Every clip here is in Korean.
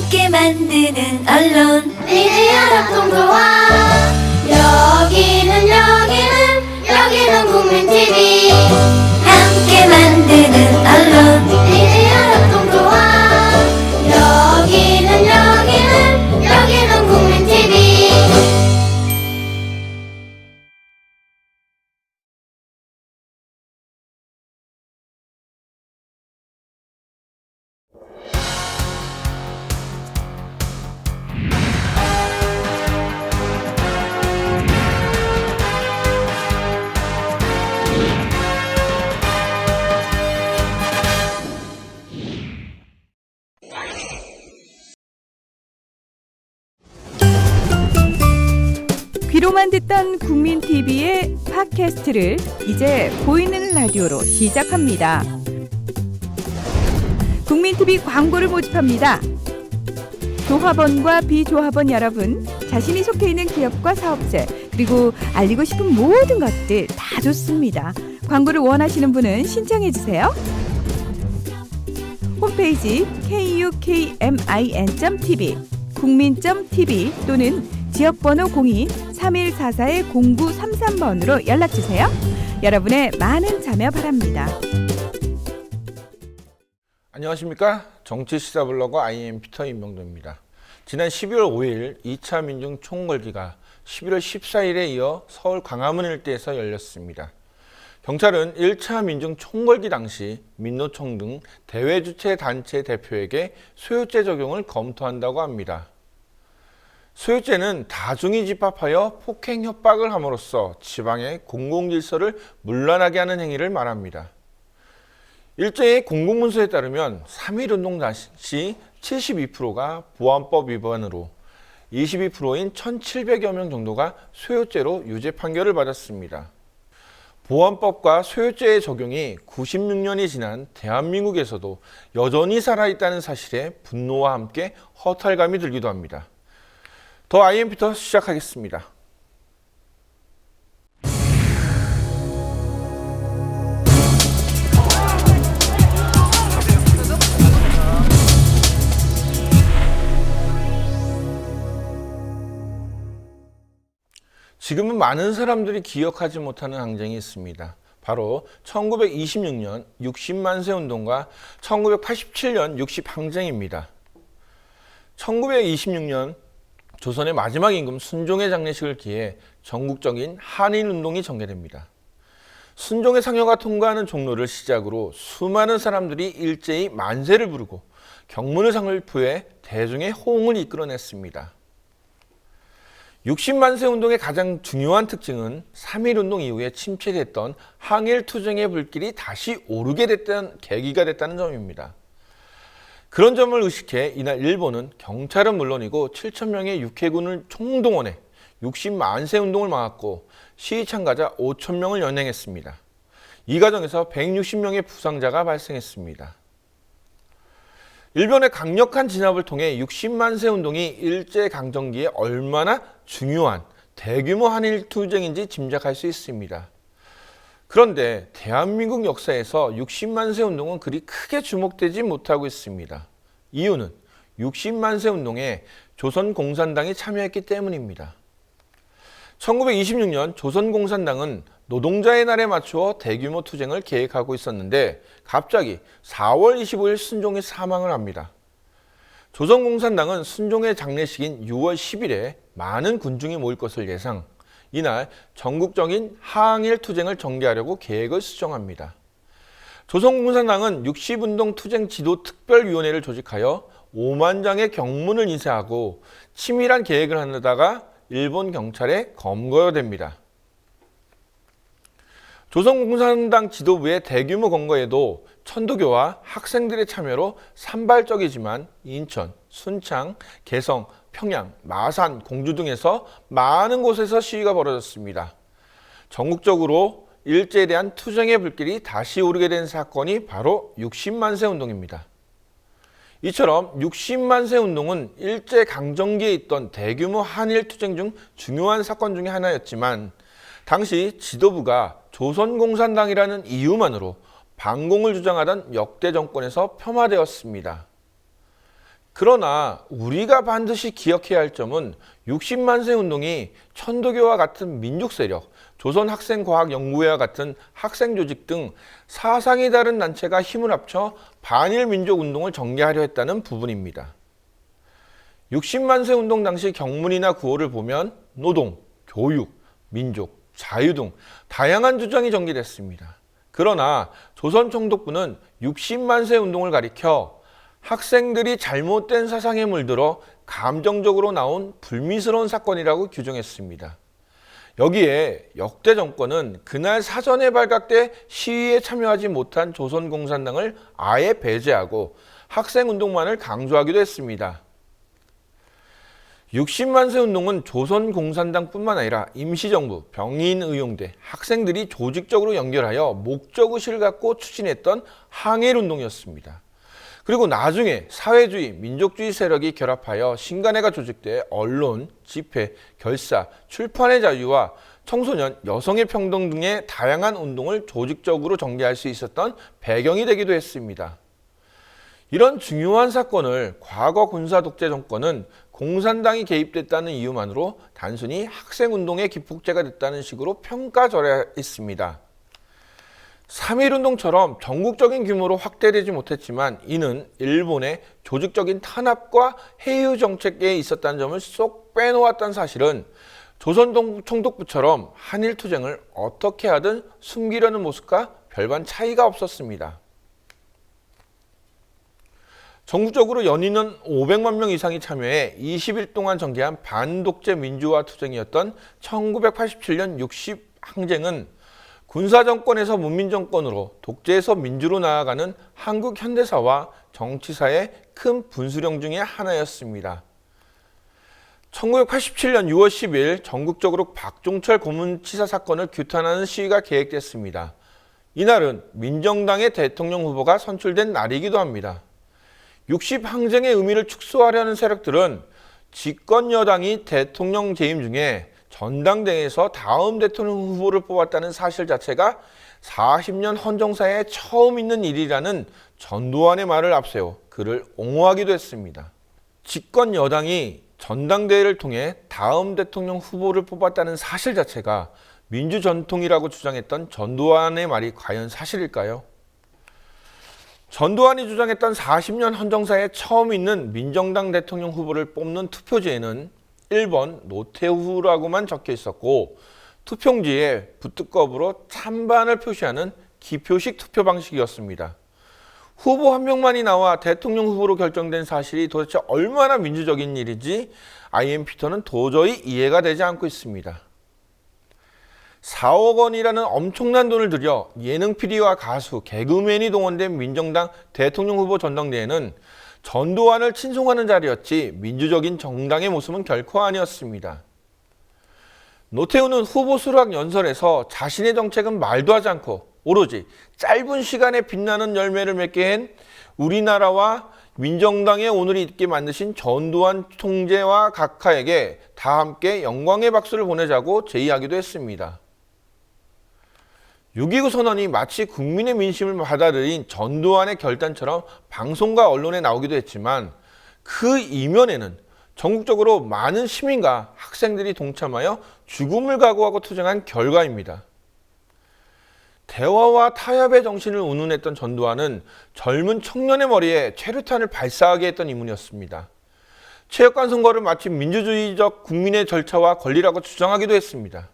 함께 만드는 언론 미디어 협동조합. 여기는 국민TV. 함께 만드는 언론 미디어 협동조합. 여기는 국민TV. 귀로만 듣던 국민TV의 팟캐스트를 이제 보이는 라디오로 시작합니다. 국민TV 광고를 모집합니다. 조합원과 비조합원 여러분, 자신이 속해 있는 기업과 사업체, 그리고 알리고 싶은 모든 것들 다 좋습니다. 광고를 원하시는 분은 신청해주세요. 홈페이지 kukmin.tv, 국민.tv 또는 지역번호 02-3144-0933번으로 연락주세요. 여러분의 많은 참여 바랍니다. 안녕하십니까. 정치시사블로거 IM 피터 임명도입니다. 지난 12월 5일 2차 민중 총궐기가 11월 14일에 이어 서울 광화문 일대에서 열렸습니다. 경찰은 1차 민중 총궐기 당시 민노총 등 대회 주최 단체 대표에게 소요죄 적용을 검토한다고 합니다. 소요죄는 다중이 집합하여 폭행 협박을 함으로써 지방의 공공질서를 문란하게 하는 행위를 말합니다. 일제의 공공문서에 따르면 3.1운동 당시 72%가 보안법 위반으로 22%인 1,700여 명 정도가 소요죄로 유죄 판결을 받았습니다. 보안법과 소요죄의 적용이 96년이 지난 대한민국에서도 여전히 살아있다는 사실에 분노와 함께 허탈감이 들기도 합니다. 더 IM부터 시작하겠습니다. 지금은 많은 사람들이 기억하지 못하는 항쟁이 있습니다. 바로 1926년 60만세 운동과 1987년 60항쟁입니다. 1926년 조선의 마지막 임금 순종의 장례식을 기해 전국적인 한인운동이 전개됩니다. 순종의 상여가 통과하는 종로를 시작으로 수많은 사람들이 일제히 만세를 부르고 경문을 상을표해 대중의 호응을 이끌어냈습니다. 60만세 운동의 가장 중요한 특징은 3.1운동 이후에 침체됐던 항일투쟁의 불길이 다시 오르게 됐던 계기가 됐다는 점입니다. 그런 점을 의식해 이날 일본은 경찰은 물론이고 7,000명의 육해군을 총동원해 60만세 운동을 막았고 시위 참가자 5,000명을 연행했습니다. 이 과정에서 160명의 부상자가 발생했습니다. 일본의 강력한 진압을 통해 60만세 운동이 일제강점기에 얼마나 중요한 대규모 한일투쟁인지 짐작할 수 있습니다. 그런데 대한민국 역사에서 60만세 운동은 그리 크게 주목되지 못하고 있습니다. 이유는 60만세 운동에 조선공산당이 참여했기 때문입니다. 1926년 조선공산당은 노동자의 날에 맞추어 대규모 투쟁을 계획하고 있었는데 갑자기 4월 25일 순종이 사망을 합니다. 조선공산당은 순종의 장례식인 6월 10일에 많은 군중이 모일 것을 예상, 이날 전국적인 항일 투쟁을 전개하려고 계획을 수정합니다. 조선공산당은 60운동 투쟁 지도 특별위원회를 조직하여 5만 장의 경문을 인쇄하고 치밀한 계획을 하다가 일본 경찰에 검거됩니다. 조선공산당 지도부의 대규모 검거에도 천도교와 학생들의 참여로 산발적이지만 인천, 순창, 개성, 평양, 마산, 공주 등에서 많은 곳에서 시위가 벌어졌습니다. 전국적으로 일제에 대한 투쟁의 불길이 다시 오르게 된 사건이 바로 60만세 운동입니다. 이처럼 60만세 운동은 일제강점기에 있던 대규모 한일투쟁 중 중요한 사건 중에 하나였지만 당시 지도부가 조선공산당이라는 이유만으로 반공을 주장하던 역대 정권에서 폄하되었습니다. 그러나 우리가 반드시 기억해야 할 점은 60만세 운동이 천도교와 같은 민족 세력, 조선학생과학연구회와 같은 학생조직 등 사상이 다른 단체가 힘을 합쳐 반일 민족 운동을 전개하려 했다는 부분입니다. 60만세 운동 당시 경문이나 구호를 보면 노동, 교육, 민족, 자유 등 다양한 주장이 전개됐습니다. 그러나 조선총독부는 60만세 운동을 가리켜 학생들이 잘못된 사상에 물들어 감정적으로 나온 불미스러운 사건이라고 규정했습니다. 여기에 역대 정권은 그날 사전에 발각돼 시위에 참여하지 못한 조선공산당을 아예 배제하고 학생운동만을 강조하기도 했습니다. 60만세 운동은 조선공산당뿐만 아니라 임시정부, 병인의용대, 학생들이 조직적으로 연결하여 목적의식을 갖고 추진했던 항일운동이었습니다. 그리고 나중에 사회주의, 민족주의 세력이 결합하여 신간회가 조직돼 언론, 집회, 결사, 출판의 자유와 청소년, 여성의 평등 등의 다양한 운동을 조직적으로 전개할 수 있었던 배경이 되기도 했습니다. 이런 중요한 사건을 과거 군사독재 정권은 공산당이 개입됐다는 이유만으로 단순히 학생운동의 기폭제가 됐다는 식으로 평가절하했습니다. 3.1운동처럼 전국적인 규모로 확대되지 못했지만 이는 일본의 조직적인 탄압과 해유 정책에 있었다는 점을 쏙 빼놓았다는 사실은 조선 총독부처럼 한일투쟁을 어떻게 하든 숨기려는 모습과 별반 차이가 없었습니다. 전국적으로 연인은 500만 명 이상이 참여해 20일 동안 전개한 반독재 민주화 투쟁이었던 1987년 60 항쟁은 군사정권에서 문민정권으로 독재에서 민주로 나아가는 한국 현대사와 정치사의 큰 분수령 중의 하나였습니다. 1987년 6월 10일 전국적으로 박종철 고문치사 사건을 규탄하는 시위가 계획됐습니다. 이날은 민정당의 대통령 후보가 선출된 날이기도 합니다. 60 항쟁의 의미를 축소하려는 세력들은 집권 여당이 대통령 재임 중에 전당대회에서 다음 대통령 후보를 뽑았다는 사실 자체가 40년 헌정사에 처음 있는 일이라는 전두환의 말을 앞세워 그를 옹호하기도 했습니다. 집권 여당이 전당대회를 통해 다음 대통령 후보를 뽑았다는 사실 자체가 민주 전통이라고 주장했던 전두환의 말이 과연 사실일까요? 전두환이 주장했던 40년 헌정사에 처음 있는 민정당 대통령 후보를 뽑는 투표지에는 1번 노태우라고만 적혀 있었고 투표용지에 붓두껍으로 찬반을 표시하는 기표식 투표 방식이었습니다. 후보 한 명만이 나와 대통령 후보로 결정된 사실이 도대체 얼마나 민주적인 일인지 I.M. 피터는 도저히 이해가 되지 않고 있습니다. 4억 원이라는 엄청난 돈을 들여 예능 PD와 가수, 개그맨이 동원된 민정당 대통령 후보 전당대회는 전두환을 친송하는 자리였지 민주적인 정당의 모습은 결코 아니었습니다. 노태우는 후보 수락 연설에서 자신의 정책은 말도 하지 않고 오로지 짧은 시간에 빛나는 열매를 맺게 한 우리나라와 민정당의 오늘이 있게 만드신 전두환 총재와 각하에게 다 함께 영광의 박수를 보내자고 제의하기도 했습니다. 6.29 선언이 마치 국민의 민심을 받아들인 전두환의 결단처럼 방송과 언론에 나오기도 했지만 그 이면에는 전국적으로 많은 시민과 학생들이 동참하여 죽음을 각오하고 투쟁한 결과입니다. 대화와 타협의 정신을 운운했던 전두환은 젊은 청년의 머리에 최루탄을 발사하게 했던 인물이었습니다. 체육관 선거를 마친 민주주의적 국민의 절차와 권리라고 주장하기도 했습니다.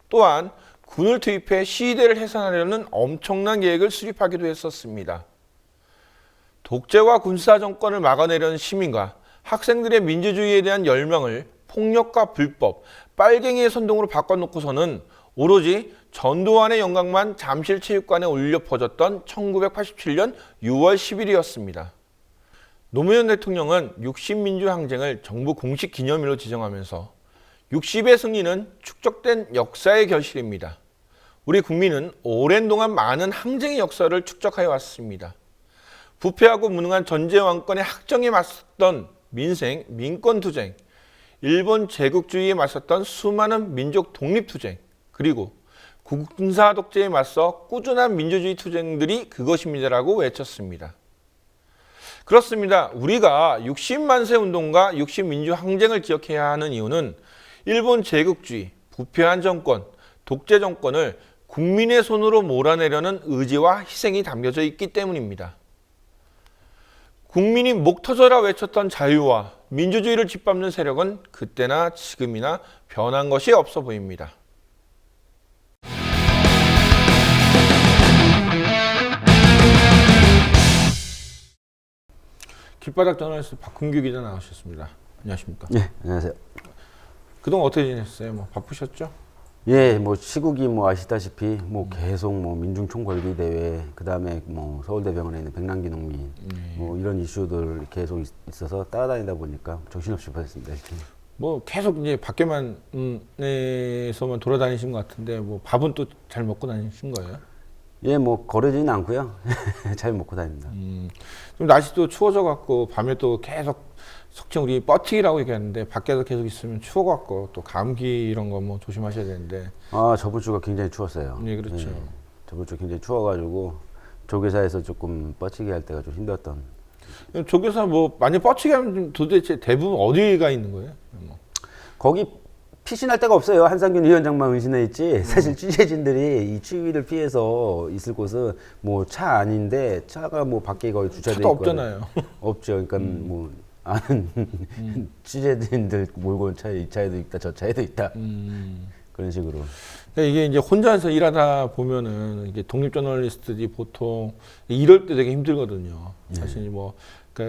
또한 군을 투입해 시위대를 해산하려는 엄청난 계획을 수립하기도 했었습니다. 독재와 군사정권을 막아내려는 시민과 학생들의 민주주의에 대한 열망을 폭력과 불법, 빨갱이의 선동으로 바꿔놓고서는 오로지 전두환의 영광만 잠실체육관에 울려 퍼졌던 1987년 6월 10일이었습니다. 노무현 대통령은 60민주항쟁을 정부 공식 기념일로 지정하면서 60의 승리는 축적된 역사의 결실입니다. 우리 국민은 오랜 동안 많은 항쟁의 역사를 축적하여 왔습니다. 부패하고 무능한 전제왕권의 학정에 맞섰던 민생, 민권투쟁, 일본 제국주의에 맞섰던 수많은 민족 독립투쟁, 그리고 군사독재에 맞서 꾸준한 민주주의 투쟁들이 그것입니다라고 외쳤습니다. 그렇습니다. 우리가 60만세 운동과 60민주 항쟁을 기억해야 하는 이유는 일본 제국주의, 부패한 정권, 독재 정권을 국민의 손으로 몰아내려는 의지와 희생이 담겨져 있기 때문입니다. 국민이 목 터져라 외쳤던 자유와 민주주의를 짓밟는 세력은 그때나 지금이나 변한 것이 없어 보입니다. 길바닥 저널리스트 박훈규 기자 나오셨습니다. 안녕하십니까? 예, 안녕하세요. 그동안 어떻게 지냈어요? 뭐 바쁘셨죠? 예, 뭐 시국이 뭐 아시다시피 뭐 계속 뭐 민중 총궐기 대회, 그다음에 뭐 서울대병원에 있는 백남기 농민 뭐 이런 이슈들 계속 있어서 따라다니다 보니까 정신없이 보냈습니다. 이렇게. 뭐 계속 이제 밖에만 에서만 돌아다니신 것 같은데 뭐 밥은 또 잘 먹고 다니신 거예요? 예, 뭐 거르지는 않고요. 잘 먹고 다닙니다. 좀 날씨도 추워져 갖고 밤에 또 계속 속칭 우리 뻗튀기라고 얘기하는데 밖에서 계속 있으면 추워 갖고 또 감기 이런 거 뭐 조심하셔야 되는데. 아, 저번 주가 굉장히 추웠어요. 네, 그렇죠. 예, 저번 주 굉장히 추워가지고 조계사에서 조금 뻗치기 할 때가 좀 힘들었던. 조교사 뭐 많이 뻗치기 하면 좀 도대체 대부분 어디가 있는 거예요? 뭐. 거기 피신할 데가 없어요. 한상균 위원장만 은신해 있지. 사실 취재진들이 이 추위를 피해서 있을 곳은 뭐 차 아닌데 차가 뭐 밖에 거의 주차돼 있고 없잖아요. 없죠. 그러니까 뭐 아는 취재진들 몰고 온 차에 이 차에도 있다 저 차에도 있다 그런 식으로. 그러니까 이게 이제 혼자서 일하다 보면은 이게 독립 저널리스트들이 보통 이럴 때 되게 힘들거든요. 사실 뭐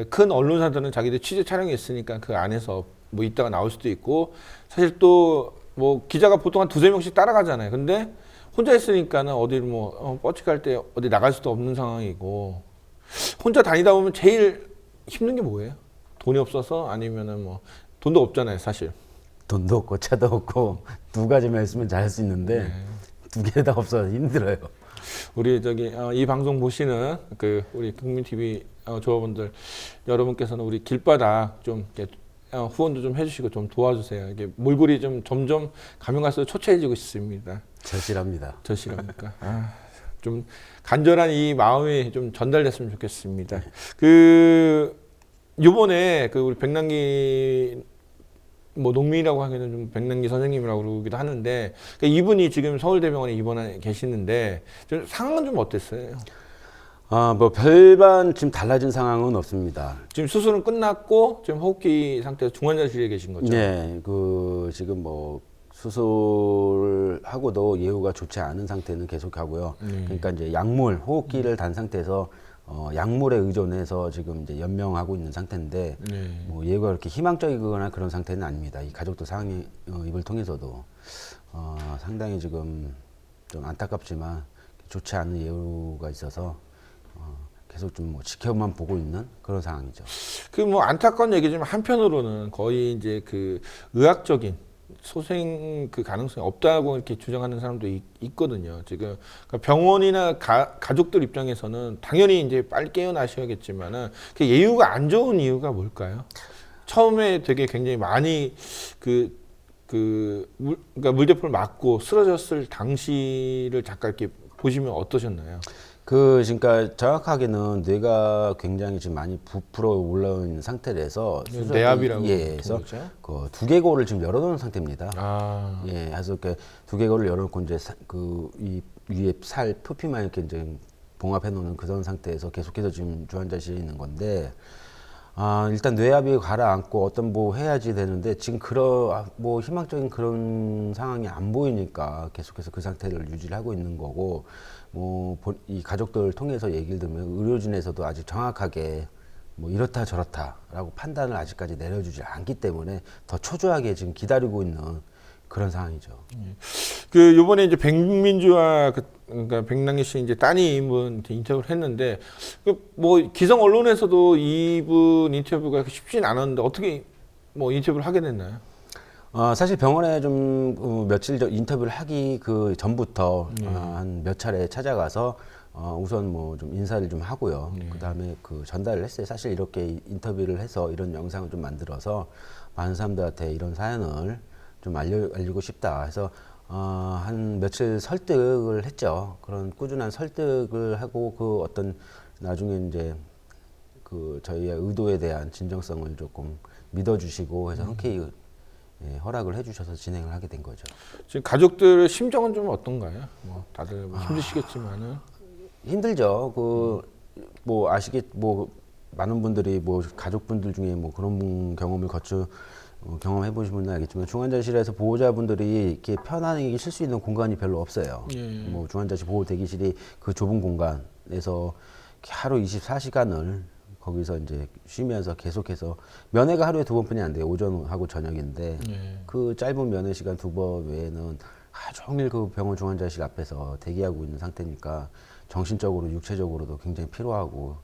큰 언론사들은 자기들 취재 촬영이 있으니까 그 안에서 뭐 있다가 나올 수도 있고, 사실 또 뭐 기자가 보통 한 두세 명씩 따라가잖아요. 근데 혼자 있으니까는 어딜 뭐 뻗치기 할 때 어디 나갈 수도 없는 상황이고, 혼자 다니다 보면 제일 힘든 게 뭐예요? 돈이 없어서? 아니면은 뭐 돈도 없잖아요, 사실. 돈도 없고 차도 없고 두 가지만 있으면 잘할 수 있는데 두 개 다 없어서 힘들어요. 우리 저기 이 방송 보시는 그 우리 국민 TV 조합원들 여러분께서는 우리 길바닥 좀 이렇게 후원도 좀 해주시고 좀 도와주세요. 이게 몰골이 좀 점점 가면 갈수록 초췌해지고 있습니다. 절실합니다. 절실합니까? 좀 간절한 이 마음이 좀 전달됐으면 좋겠습니다. 그 요번에 그 우리 백남기 뭐 농민이라고 하기에는 좀 백남기 선생님이라고 그러기도 하는데, 그러니까 이분이 지금 서울대병원에 입원해 계시는데 좀 상황은 좀 어땠어요? 뭐 별반 지금 달라진 상황은 없습니다. 지금 수술은 끝났고 지금 호흡기 상태에서 중환자실에 계신 거죠? 네, 그 지금 뭐 수술하고도 예후가 좋지 않은 상태는 계속하고요. 그러니까 이제 약물, 호흡기를 단 상태에서 약물에 의존해서 지금 이제 연명하고 있는 상태인데 뭐 예후가 그렇게 희망적이거나 그런 상태는 아닙니다. 이 가족들 상황 입을 통해서도 상당히 지금 좀 안타깝지만 좋지 않은 예후가 있어서 계속 좀 뭐 지켜만 보고 있는 그런 상황이죠. 그 뭐 안타까운 얘기지만 한편으로는 거의 이제 그 의학적인 소생 그 가능성이 없다고 이렇게 주장하는 사람도 있거든요. 지금 그러니까 병원이나 가족들 입장에서는 당연히 이제 빨리 깨어나셔야겠지만은 그 예후가 안 좋은 이유가 뭘까요? 처음에 되게 굉장히 많이 그러니까 물대포를 맞고 쓰러졌을 당시를 잠깐 이렇게 보시면 어떠셨나요? 그러니까 정확하게는 뇌가 굉장히 지금 많이 부풀어 올라온 상태라서 뇌압이라고 그래서 그 두개골을 지금 열어놓은 상태입니다. 예, 그래서 그 두개골을 열어놓고 이제 이 위에 살 표피만 이렇게 이제 봉합해놓는 그런 상태에서 계속해서 지금 중환자실에 있는 건데, 일단 뇌압이 가라앉고 어떤 뭐 해야지 되는데 지금 뭐 희망적인 그런 상황이 안 보이니까 계속해서 그 상태를 유지를 하고 있는 거고, 뭐 이 가족들 통해서 얘기를 들으면 의료진에서도 아직 정확하게 뭐 이렇다 저렇다라고 판단을 아직까지 내려주지 않기 때문에 더 초조하게 지금 기다리고 있는 그런 상황이죠. 그 요번에 이제 백민주와 그러니까 백남기 씨 이제 따님은 인터뷰를 했는데, 뭐 기성 언론에서도 이분 인터뷰가 쉽진 않았는데 어떻게 뭐 인터뷰를 하게 됐나요? 사실 병원에 좀 며칠 전 인터뷰를 하기 그 전부터 한 몇 차례 찾아가서 우선 뭐 좀 인사를 좀 하고요. 그다음에 그 전달을 했어요. 사실 이렇게 인터뷰를 해서 이런 영상을 좀 만들어서 많은 사람들한테 이런 사연을 좀 알리고 싶다 해서 한 며칠 설득을 했죠. 그런 꾸준한 설득을 하고 그 어떤 나중에 이제 저희의 의도에 대한 진정성을 조금 믿어주시고 해서 흔쾌히 허락을 해주셔서 진행을 하게 된 거죠. 지금 가족들의 심정은 좀 어떤가요? 뭐 다들 뭐 힘드시겠지만은 힘들죠. 많은 분들이 가족분들 중에 그런 경험을 경험해 보신 분들은 알겠지만 중환자실에서 보호자분들이 이렇게 편안하게 쉴 수 있는 공간이 별로 없어요. 중환자실 보호 대기실이 그 좁은 공간에서 하루 24시간을 거기서 이제 쉬면서 계속해서 면회가 하루에 2번뿐이 안 돼요. 오전하고 저녁인데 그 짧은 면회 시간 2번 외에는 하루 종일 그 병원 중환자실 앞에서 대기하고 있는 상태니까 정신적으로 육체적으로도 굉장히 피로하고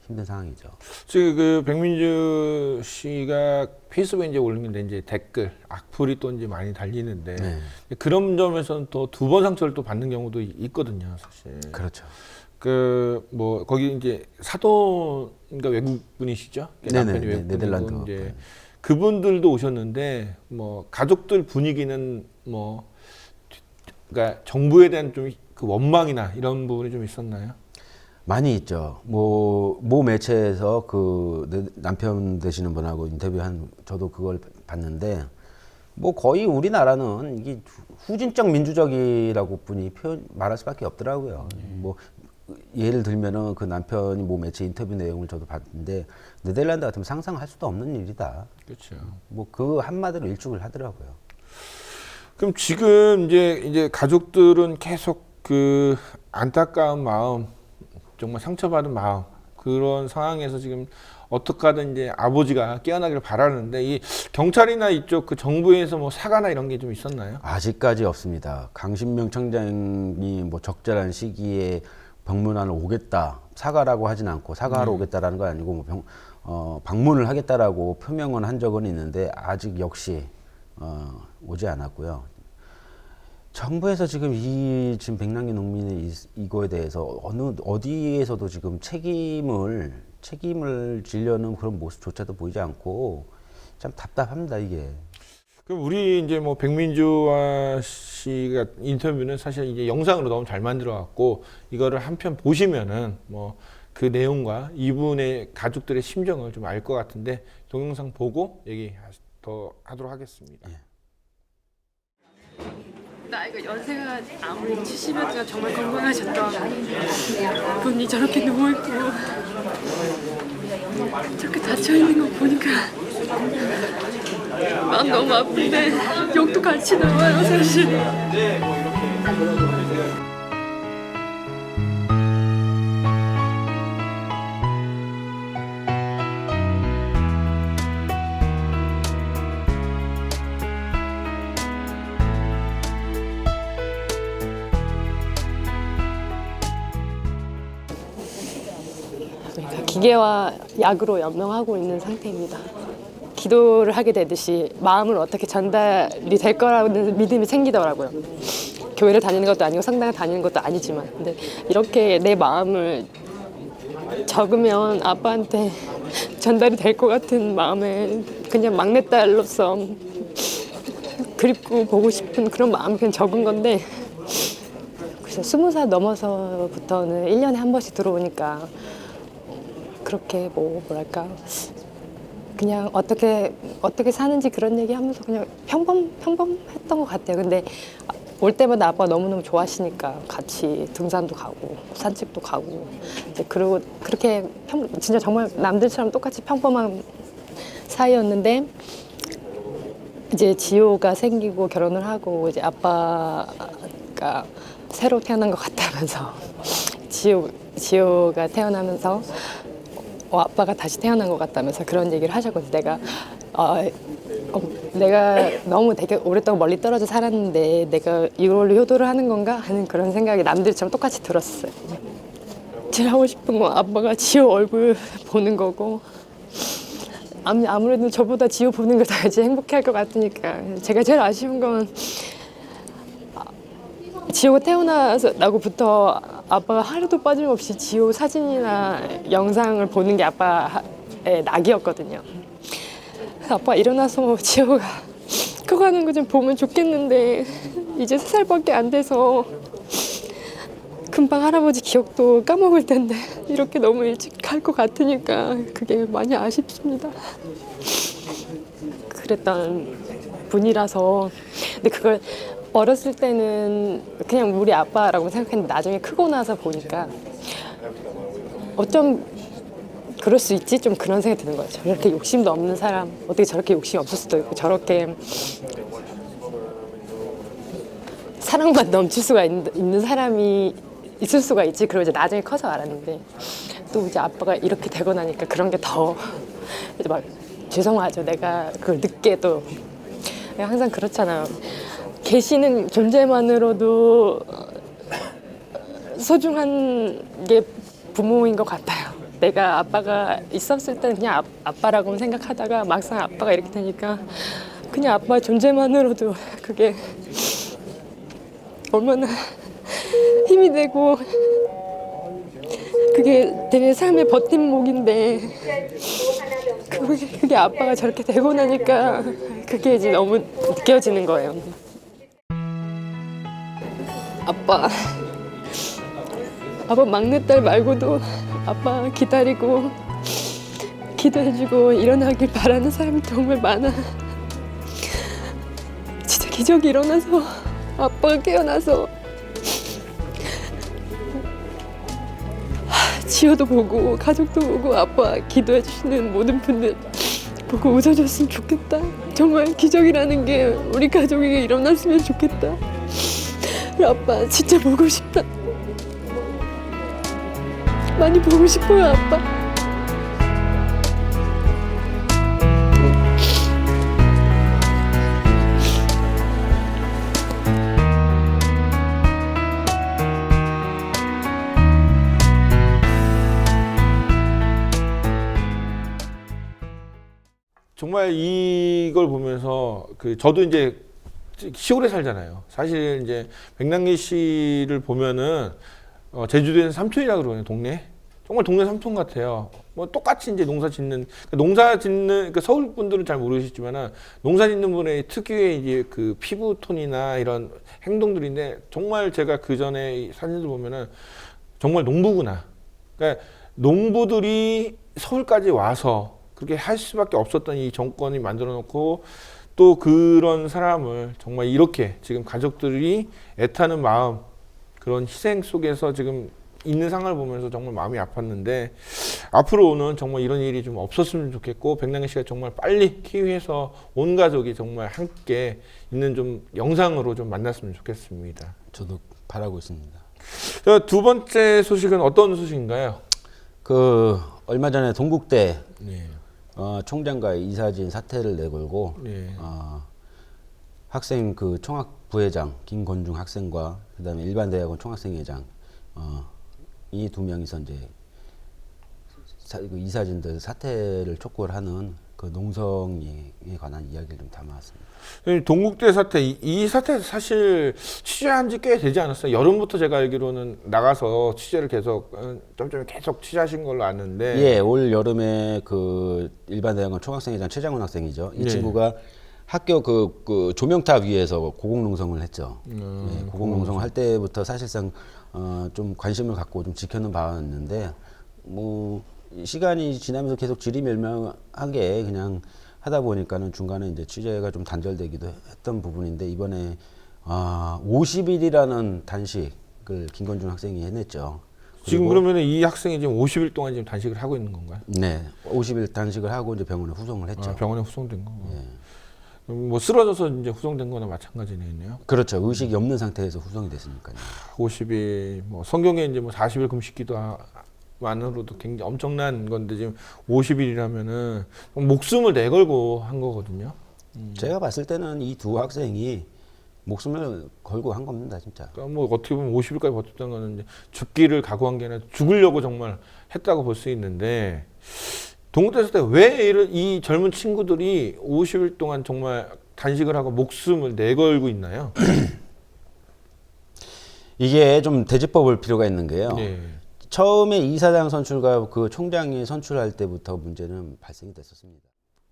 힘든 상황이죠. 지금 그 백민주 씨가 페이스북에 이제 올린 게 이제 댓글 악플이 또 이제 많이 달리는데 그런 점에서는 또 2번 상처를 또 받는 경우도 있거든요, 사실. 그렇죠. 거기 이제 사돈인가 외국 분이시죠? 남편이 외국 분이고 네덜란드. 이제 그분들도 오셨는데 가족들 분위기는 그러니까 정부에 대한 좀 그 원망이나 이런 부분이 좀 있었나요? 많이 있죠. 모 매체에서 남편 되시는 분하고 인터뷰한 저도 그걸 봤는데 거의 우리나라는 이게 후진적 민주적이라고 뿐이 말할 수밖에 없더라고요. 예를 들면은 그 남편이 모 매체 인터뷰 내용을 저도 봤는데 네덜란드 같으면 상상할 수도 없는 일이다. 그렇죠. 그 한마디로 일축을 하더라고요. 그럼 지금 이제 가족들은 계속 그 안타까운 마음, 정말 상처받은 마음 그런 상황에서 지금 어떻게 하든 이제 아버지가 깨어나기를 바라는데 이 경찰이나 이쪽 그 정부에서 사과나 이런 게 좀 있었나요? 아직까지 없습니다. 강신명 청장이 적절한 시기에 병문안을 오겠다 사과라고 하진 않고 사과하러 오겠다라는 건 아니고 방문을 하겠다라고 표명은 한 적은 있는데 아직 역시 오지 않았고요. 정부에서 지금 지금 백남기 농민의 이거에 대해서 어디에서도 지금 책임을 지려는 그런 모습조차도 보이지 않고 참 답답합니다, 이게. 그럼 우리 이제 백민주 씨가 인터뷰는 사실 이제 영상으로 너무 잘 만들어갖고 이거를 한편 보시면은 그 내용과 이분의 가족들의 심정을 좀 알 것 같은데 동영상 보고 얘기 더 하도록 하겠습니다. 나이가 연세가 아무리 70여지만 정말 건강하셨던 분이 저렇게 누워있고 저렇게 다쳐있는 거 보니까 마음 너무 아픈데 욕도 같이 나와요, 사실. 기계와 약으로 연명하고 있는 상태입니다. 기도를 하게 되듯이 마음을 어떻게 전달이 될 거라는 믿음이 생기더라고요. 교회를 다니는 것도 아니고 성당을 다니는 것도 아니지만 근데 이렇게 내 마음을 적으면 아빠한테 전달이 될 것 같은 마음에 그냥 막내딸로서 그립고 보고 싶은 그런 마음을 그냥 적은 건데 그래서 20살 넘어서부터는 1년에 한 번씩 들어오니까 그렇게 뭐랄까 그냥 어떻게 사는지 그런 얘기하면서 그냥 평범했던 것 같아요. 근데 올 때마다 아빠가 너무너무 좋아하시니까 같이 등산도 가고 산책도 가고 그리고 그렇게 진짜 정말 남들처럼 똑같이 평범한 사이였는데 이제 지호가 생기고 결혼을 하고 이제 아빠가 새로 태어난 것 같다면서 지호가 태어나면서 아빠가 다시 태어난 것 같다면서 그런 얘기를 하셨거든요. 내가 너무 되게 오랫동안 멀리 떨어져 살았는데 내가 이걸로 효도를 하는 건가 하는 그런 생각이 남들처럼 똑같이 들었어요. 제일 하고 싶은 건 아빠가 지호 얼굴 보는 거고 아무래도 저보다 지호 보는 걸 더 이제 행복해할 것 같으니까 제가 제일 아쉬운 건 지호가 태어나서부터 아빠가 하루도 빠짐없이 지호 사진이나 영상을 보는 게 아빠의 낙이었거든요. 아빠 일어나서 지호가 커가는 거 좀 보면 좋겠는데 이제 3살밖에 안 돼서 금방 할아버지 기억도 까먹을 텐데 이렇게 너무 일찍 갈 것 같으니까 그게 많이 아쉽습니다. 그랬던 분이라서. 근데 그걸 어렸을 때는 그냥 우리 아빠라고 생각했는데 나중에 크고 나서 보니까 어쩜 그럴 수 있지? 좀 그런 생각이 드는 거예요. 저렇게 욕심도 없는 사람, 어떻게 저렇게 욕심이 없을 수도 있고 저렇게 사랑만 넘칠 수가 있는 사람이 있을 수가 있지. 그걸 이제 나중에 커서 알았는데 또 이제 아빠가 이렇게 되고 나니까 그런 게 더 이제 막 죄송하죠. 내가 그걸 늦게 또 항상 그렇잖아요. 계시는 존재만으로도 소중한 게 부모인 것 같아요. 내가 아빠가 있었을 때는 그냥 아빠라고 생각하다가 막상 아빠가 이렇게 되니까 그냥 아빠 존재만으로도 그게 얼마나 힘이 되고 그게 되게 삶의 버팀목인데 그게 아빠가 저렇게 되고 나니까 그게 이제 너무 느껴지는 거예요. 아빠 막내딸 말고도 아빠 기다리고 기도해주고 일어나길 바라는 사람이 정말 많아. 진짜 기적이 일어나서 아빠가 깨어나서 지효도 보고 가족도 보고 아빠 기도해 주시는 모든 분들 보고 웃어줬으면 좋겠다. 정말 기적이라는 게 우리 가족에게 일어났으면 좋겠다. 아빠 진짜 보고 싶다. 많이 보고 싶어요, 아빠. 정말 이걸 보면서 저도 이제 시골에 살잖아요. 사실 이제 백남기 씨를 보면은 제주도에는 삼촌이라 그러거든요. 동네 정말 동네 삼촌 같아요. 뭐 똑같이 이제 농사 짓는 서울 분들은 잘 모르시지만은 농사 짓는 분의 특유의 이제 그 피부 톤이나 이런 행동들인데 정말 제가 그 전에 사진들 보면은 정말 농부구나. 그러니까 농부들이 서울까지 와서 그렇게 할 수밖에 없었던 이 정권이 만들어 놓고 또 그런 사람을 정말 이렇게 지금 가족들이 애타는 마음 그런 희생 속에서 지금 있는 상황을 보면서 정말 마음이 아팠는데 앞으로는 정말 이런 일이 좀 없었으면 좋겠고 백남기 씨가 정말 빨리 키위해서 온 가족이 정말 함께 있는 좀 영상으로 좀 만났으면 좋겠습니다. 저도 바라고 있습니다. 두 번째 소식은 어떤 소식인가요? 얼마 전에 동국대 네. 총장과 이사진 사퇴를 내걸고 네. 학생 총학 부회장 김건중 학생과 그다음에 일반대학원 총학생회장 이 두 명이서 이제 이사진들 사퇴를 촉구를 하는 그 농성에 관한 이야기를 좀 담아왔습니다. 동국대 사태, 이 사태 사실 취재한 지 꽤 되지 않았어요? 여름부터 제가 알기로는 나가서 취재를 계속 취재하신 걸로 아는데. 예, 올 여름에 일반대학원 총학생회장 최장훈 학생이죠. 이 친구가 학교 그 조명탑 위에서 고공농성을 했죠. 예, 고공농성을 할 때부터 사실상 좀 관심을 갖고 좀 지켜는 봐왔는데 뭐 시간이 지나면서 계속 지리멸명하게 그냥 하다 보니까는 중간에 이제 취재가 좀 단절되기도 했던 부분인데 이번에 50일이라는 단식을 김건중 학생이 해냈죠. 지금 그러면 이 학생이 지금 50일 동안 지금 단식을 하고 있는 건가요? 네, 50일 단식을 하고 이제 병원에 후송을 했죠. 병원에 후송된 거. 예. 뭐 쓰러져서 이제 후송된 거나 마찬가지네요. 그렇죠. 의식이 없는 상태에서 후송이 됐으니까요. 50일, 뭐 성경에 이제 뭐 40일 금식기도 만으로도 굉장히 엄청난 건데 지금 50일이라면은 목숨을 내걸고 한 거거든요. 제가 봤을 때는 이 두 학생이 목숨을 걸고 한 겁니다, 진짜. 그러니까 뭐 어떻게 보면 50일까지 버텼던 거는 이제 죽기를 각오한 게 아니라 죽으려고 정말 했다고 볼 수 있는데 동국대에서 때 왜 이 젊은 친구들이 50일 동안 정말 단식을 하고 목숨을 내걸고 있나요? 이게 좀 되짚어 볼 필요가 있는 게요. 네. 처음에 이사장 선출과 그 총장이 선출할 때부터 문제는 발생이 됐었습니다.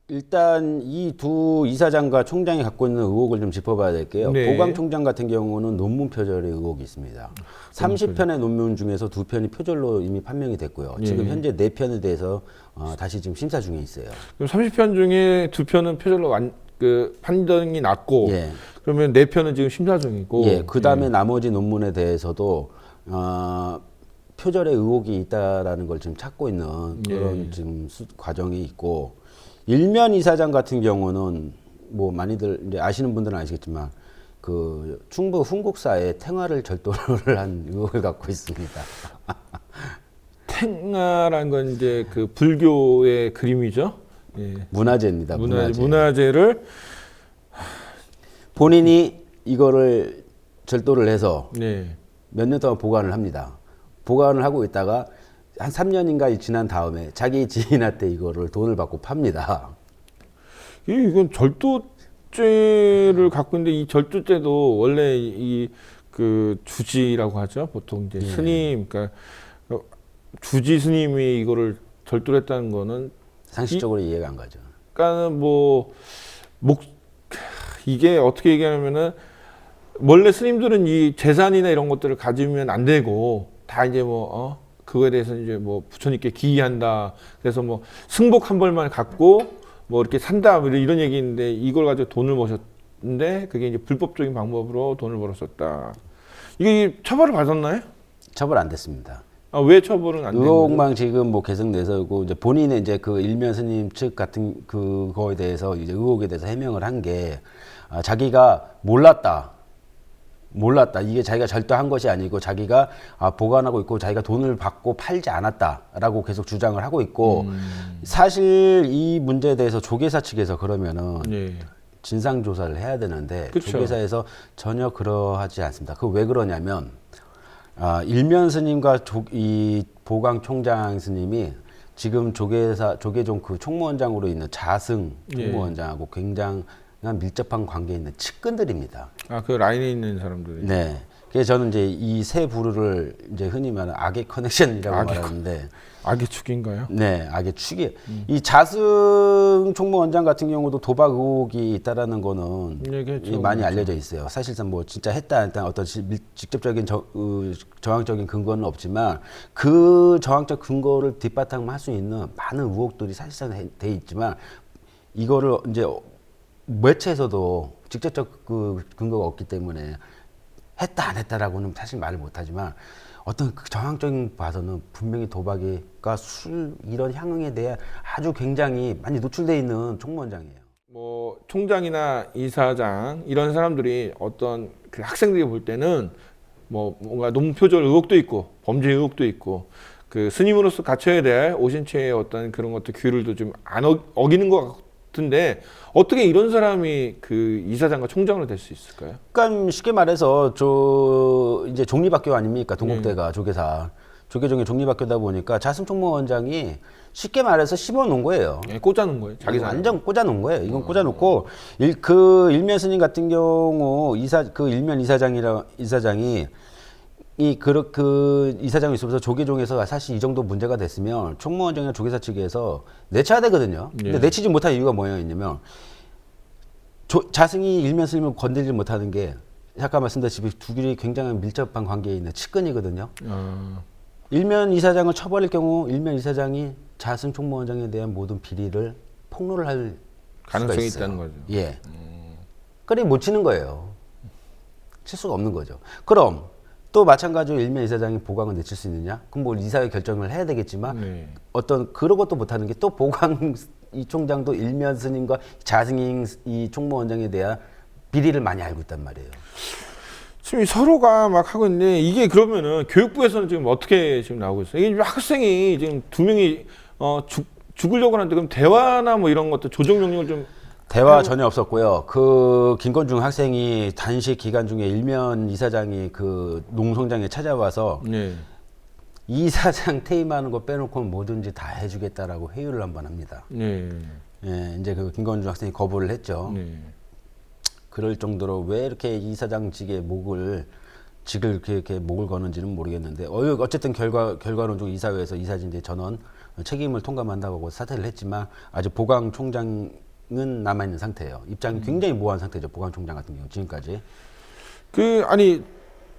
일단 이 두 이사장과 총장이 갖고 있는 의혹을 좀 짚어봐야 될게요. 네. 보강 총장 같은 경우는 논문 표절의 의혹이 있습니다. 30편의 논문 중에서 2편이 표절로 이미 판명이 됐고요. 지금 현재 4편에 대해서 다시 지금 심사 중에 있어요. 그럼 30편 중에 2편은 표절로 판정이 났고, 예. 그러면 4편은 지금 심사 중이고. 예, 그 다음에 나머지 논문에 대해서도 표절의 의혹이 있다라는 걸 지금 찾고 있는 그런 지금 과정이 있고, 일면 이사장 같은 경우는 뭐 많이들 이제 아시는 분들은 아시겠지만 그 충북 훈국사에 탱화를 절도를 한 의혹을 갖고 있습니다. 탱화라는 건 이제 그 불교의 그림이죠. 예. 문화재입니다. 문화재를 본인이 이거를 절도를 해서 네. 몇 년 동안 보관을 합니다. 보관을 하고 있다가 한 3년인가 지난 다음에 자기 지인한테 이거를 돈을 받고 팝니다. 이건 절도죄를 갖고 있는데 이 절도죄도 원래 이 그 주지라고 하죠. 보통 이제 스님, 그러니까 주지 스님이 이거를 절도를 했다는 거는 상식적으로 이해가 안 가죠. 그러니까는 이게 어떻게 얘기하냐면은 원래 스님들은 이 재산이나 이런 것들을 가지면 안 되고 다 이제 그거에 대해서 이제 뭐 부처님께 기이한다. 그래서 뭐 승복 한 벌만 갖고 뭐 이렇게 산다 뭐 이런 얘기인데 이걸 가지고 돈을 버셨는데 그게 이제 불법적인 방법으로 돈을 벌었었다. 이게 처벌을 받았나요? 처벌 안 됐습니다. 왜 처벌은 안 된 거죠? 의혹만 지금 뭐 계속 내서고 이제 본인의 이제 그 일면 스님 측 같은 그거에 대해서 이제 의혹에 대해서 해명을 한 게 자기가 몰랐다. 이게 자기가 절도한 것이 아니고 자기가 보관하고 있고 자기가 돈을 받고 팔지 않았다라고 계속 주장을 하고 있고 사실 이 문제에 대해서 조계사 측에서 그러면은 진상 조사를 해야 되는데 그쵸. 조계사에서 전혀 그러하지 않습니다. 그 왜 그러냐면 일면 스님과 이 보강 총장 스님이 지금 조계종 그 총무원장으로 있는 자승 총무원장하고 굉장히 밀접한 관계에 있는 측근들입니다. 그 라인에 있는 사람들이. 네. 그래서 저는 이제 이 세 부류를 이제 흔히 말하는 악의 커넥션이라고 말하는데. 악의 축인가요? 네, 악의 축이. 이 자승 총무원장 같은 경우도 도박 의혹이 있다라는 거는 많이 알려져 있어요. 사실상 뭐 진짜 했다 안 했다 어떤 직접적인 정황적인 근거는 없지만 그 정황적 근거를 뒷바탕 할 수 있는 많은 의혹들이 사실상 돼 있지만 이거를 이제 매체에서도 직접적 그 근거가 없기 때문에 했다 안 했다라고는 사실 말을 못하지만 어떤 그 정황적인 봐서는 분명히 도박과 술 이런 향응에 대해 아주 굉장히 많이 노출되어 있는 총무원장이에요. 뭐 총장이나 이사장 이런 사람들이 어떤 그 학생들이 볼 때는 뭐 뭔가 논문 표절 의혹도 있고 범죄 의혹도 있고 그 스님으로서 갖춰야 될 오신체의 어떤 그런 것들 규율도 좀 안 어기는 것 같은데 어떻게 이런 사람이 그 이사장과 총장으로 될 수 있을까요? 그러니까 쉽게 말해서 이제 종립학교 아닙니까? 동국대가 조계사. 조계종의 종립학교다 보니까 자승 총무원장이 쉽게 말해서 씹어놓은 거예요. 꽂아놓은 거예요. 자기 완전 꽂아놓은 거예요. 이건 꽂아놓고 그 일면 스님 같은 경우 그 일면 이사장이 그 이사장이 있으면서 조계종에서 사실 이 정도 문제가 됐으면 총무원장이나 조계사 측에서 내쳐야 되거든요. 근데 내치지 못한 이유가 뭐였냐면 자승이 일면 스님을 건들지 못하는 게 아까 말씀드렸듯이 둘이 굉장히 밀접한 관계에 있는 측근이거든요. 일면 이사장을 처벌할 경우 일면 이사장이 자승 총무원장에 대한 모든 비리를 폭로를 할 가능성이 수가 있어요. 있다는 거죠. 예. 그래 못 치는 거예요. 칠 수가 없는 거죠. 그럼 또 마찬가지로 일면 이사장이 보강을 내칠 수 있느냐? 그럼 뭐 이사회 결정을 해야 되겠지만 어떤 그런 것도 못하는 게 또 보강 이 총장도 일면 스님과 자승 이 총무원장에 대한 비리를 많이 알고 있단 말이에요. 지금 서로가 막 하고 있는데 이게 그러면은 교육부에서는 지금 어떻게 지금 나오고 있어요? 이게 학생이 지금 2명이 죽으려고 하는데 그럼 대화나 뭐 이런 것도 조정 명령을 좀 대화 전혀 없었고요. 그 김건중 학생이 단식 기간 중에 일면 이사장이 그 농성장에 찾아와서 이사장 퇴임하는 거 빼놓고는 뭐든지 다 해주겠다라고 회유를 한번 합니다. 예, 이제 그 김건중 학생이 거부를 했죠. 그럴 정도로 왜 이렇게 이사장직의 직을 이렇게 목을 거는지는 모르겠는데 어쨌든 결과론적으로 이사회에서 이사진제 전원 책임을 통감한다고 하고 사퇴를 했지만 아직 보강 총장은 남아 있는 상태예요. 입장이 굉장히 모호한 상태죠. 보강 총장 같은 경우 지금까지. 아니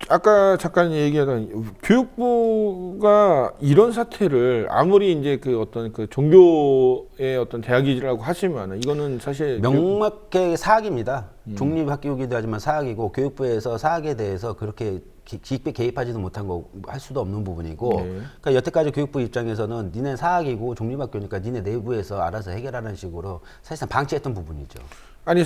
아까 잠깐 얘기하던 교육부가 이런 사태를 아무리 이제 그 어떤 그 종교의 어떤 대학이라고 하지만 이거는 사실 명확하게 사학입니다. 종립학교이기도 하지만 사학이고 교육부에서 사학에 대해서 그렇게 깊게 개입하지도 못한 거 할 수도 없는 부분이고 네. 그러니까 여태까지 교육부 입장에서는 니네 사학이고 종립학교니까 니네 내부에서 알아서 해결하는 식으로 사실상 방치했던 부분이죠. 아니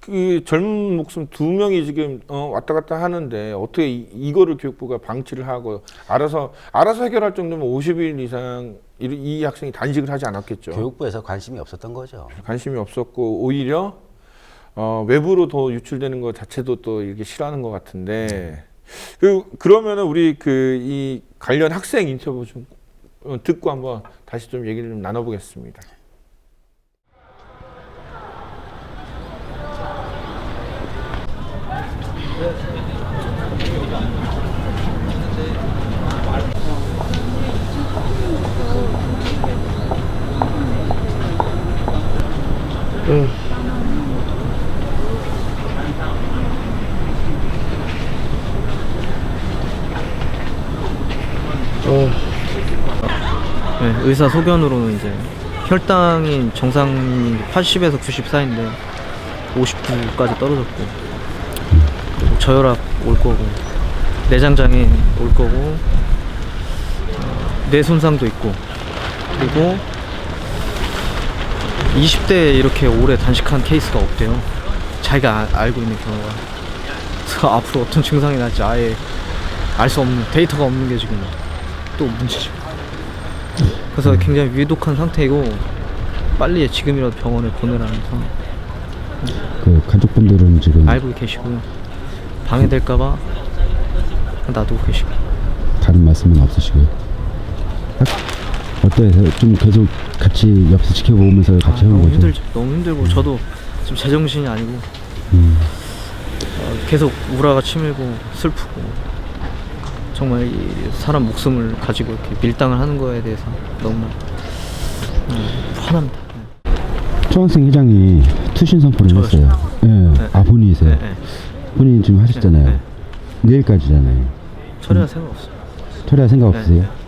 그 젊은 목숨 2명이 지금 왔다 갔다 하는데 어떻게 이거를 교육부가 방치를 하고 알아서 해결할 정도면 50일 이상 이 학생이 단식을 하지 않았겠죠. 교육부에서 관심이 없었던 거죠. 관심이 없었고 오히려 외부로 더 유출되는 것 자체도 또 이렇게 싫어하는 것 같은데 그러면은 우리 이 관련 학생 인터뷰 좀 듣고 한번 다시 좀 얘기를 좀 나눠보겠습니다. 네, 의사 소견으로는 이제 혈당이 정상 80에서 90 사이인데 59까지 떨어졌고 그리고 저혈압 올 거고 내장장애 올 거고 뇌 손상도 있고 그리고 20대에 이렇게 오래 단식한 케이스가 없대요. 자기가 알고 있는 경우가. 그래서 앞으로 어떤 증상이 날지 아예 알 수 없는 데이터가 없는 게 지금 또 문제죠. 그래서 굉장히 위독한 상태이고 빨리 지금이라도 병원에 보내라는 상황. 그 가족분들은 지금 알고 계시고요. 방해될까봐 놔두고 계시고. 다른 말씀은 없으시고요. 어때요? 좀 계속 같이 옆에서 지켜보면서 같이 하는 너무 거죠? 힘들죠. 너무 힘들고 저도 지금 제정신이 아니고 계속 우라가 치밀고 슬프고 정말 이 사람 목숨을 가지고 이렇게 밀당을 하는 거에 대해서 너무 화납니다. 초학생 회장이 투신 선포를 했어요. 예. 네. 아 본인이세요? 네, 네. 본인 지금 하셨잖아요. 네. 내일까지잖아요. 처리할 생각 없어요. 처리할 생각 네. 없으세요?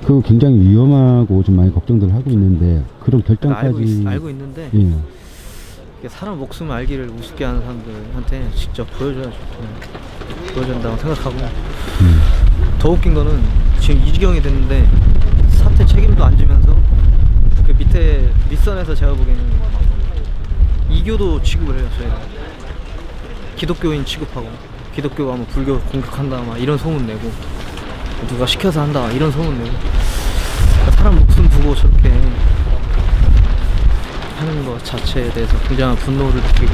그거 굉장히 위험하고 좀 많이 걱정들 하고 있는데 그런 결정까지 알고 있는데 예. 이게 사람 목숨을 알기를 우습게 하는 사람들한테 직접 보여줘야죠. 보여준다고 생각하고 더 웃긴 거는 지금 이 지경이 됐는데 사태 책임도 안 지면서 그 밑에 밑선에서 제가 보기에는 이교도 취급을 해요. 저희가 기독교인 취급하고 기독교가 뭐 불교 공격한다 막 이런 소문 내고 누가 시켜서 한다 이런 소문 내고 사람 목숨 두고 저렇게 하는 것 자체에 대해서 굉장한 분노를 느끼고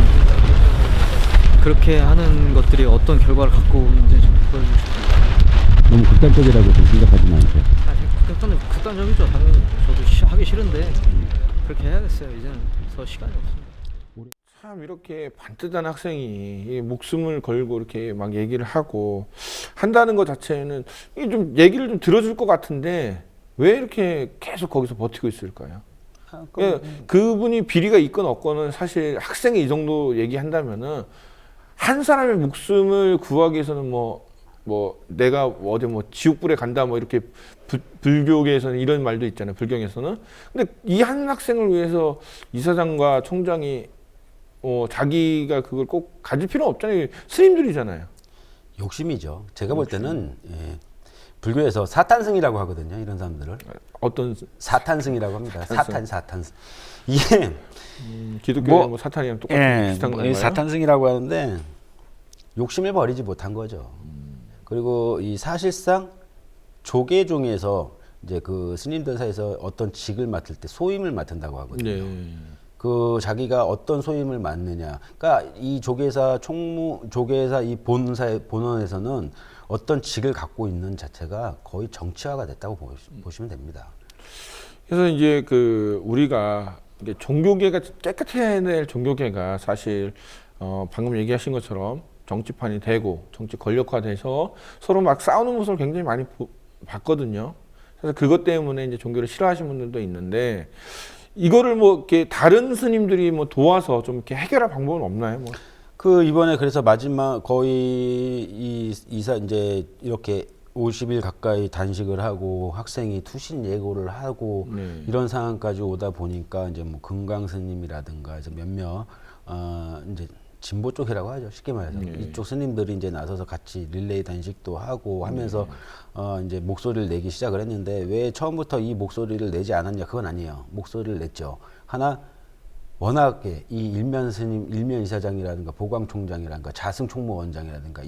그렇게 하는 것들이 어떤 결과를 갖고 오는지 좀 보여주고 싶어요. 너무 극단적이라고 좀 생각하지는 않으세요? 극단적이죠. 당연히 저도 하기 싫은데 그렇게 해야겠어요. 이제는 더 시간이 없습니다. 참 이렇게 반듯한 학생이 이 목숨을 걸고 이렇게 막 얘기를 하고 한다는 것 자체는 이 좀 얘기를 좀 들어줄 것 같은데 왜 이렇게 계속 거기서 버티고 있을까요? 예, 그분이 비리가 있건 없건은 사실 학생이 이 정도 얘기한다면은 한 사람의 목숨을 구하기 위해서는 뭐 내가 어디 뭐 지옥불에 간다 뭐 이렇게 불교계에서는 이런 말도 있잖아요. 불경에서는. 근데 이 한 학생을 위해서 이사장과 총장이 자기가 그걸 꼭 가질 필요는 없잖아요. 스님들이잖아요. 욕심이죠. 제가 볼 때는 예, 불교에서 사탄승이라고 하거든요. 이런 사람들을. 어떤 사탄승이라고 합니다. 사탄승. 이게 기독교의 뭐 사탄이랑 똑같은 비슷한 건가요? 사탄승이라고 하는데 욕심을 버리지 못한 거죠. 그리고 이 사실상 조계 중에서 이제 그 스님들 사이에서 어떤 직을 맡을 때 소임을 맡은다고 하거든요. 네. 그 자기가 어떤 소임을 맡느냐. 그러니까 이 조계사 이 본원에서는 어떤 직을 갖고 있는 자체가 거의 정치화가 됐다고 보시면 됩니다. 그래서 이제 우리가 이게 종교계가 깨끗해야 될 종교계가 사실 방금 얘기하신 것처럼 정치판이 되고 정치 권력화돼서 서로 막 싸우는 모습을 굉장히 많이 봤거든요. 그래서 그것 때문에 이제 종교를 싫어하시는 분들도 있는데 이거를 뭐 이렇게 다른 스님들이 뭐 도와서 좀 이렇게 해결할 방법은 없나요? 뭐. 그 이번에 그래서 마지막 거의 이 이사 이제 이렇게 50일 가까이 단식을 하고 학생이 투신 예고를 하고 이런 상황까지 오다 보니까 이제 뭐 금강 스님이라든가 이제 몇몇 이제 진보 쪽이라고 하죠. 쉽게 말해서 이쪽 스님들이 이제 나서서 같이 릴레이 단식도 하고 하면서 이제 목소리를 내기 시작을 했는데 왜 처음부터 이 목소리를 내지 않았냐? 그건 아니에요. 목소리를 냈죠. 하나 워낙에 이 일면 스님, 일면 이사장이라든가 보광총장이라든가 자승 총무원장이라든가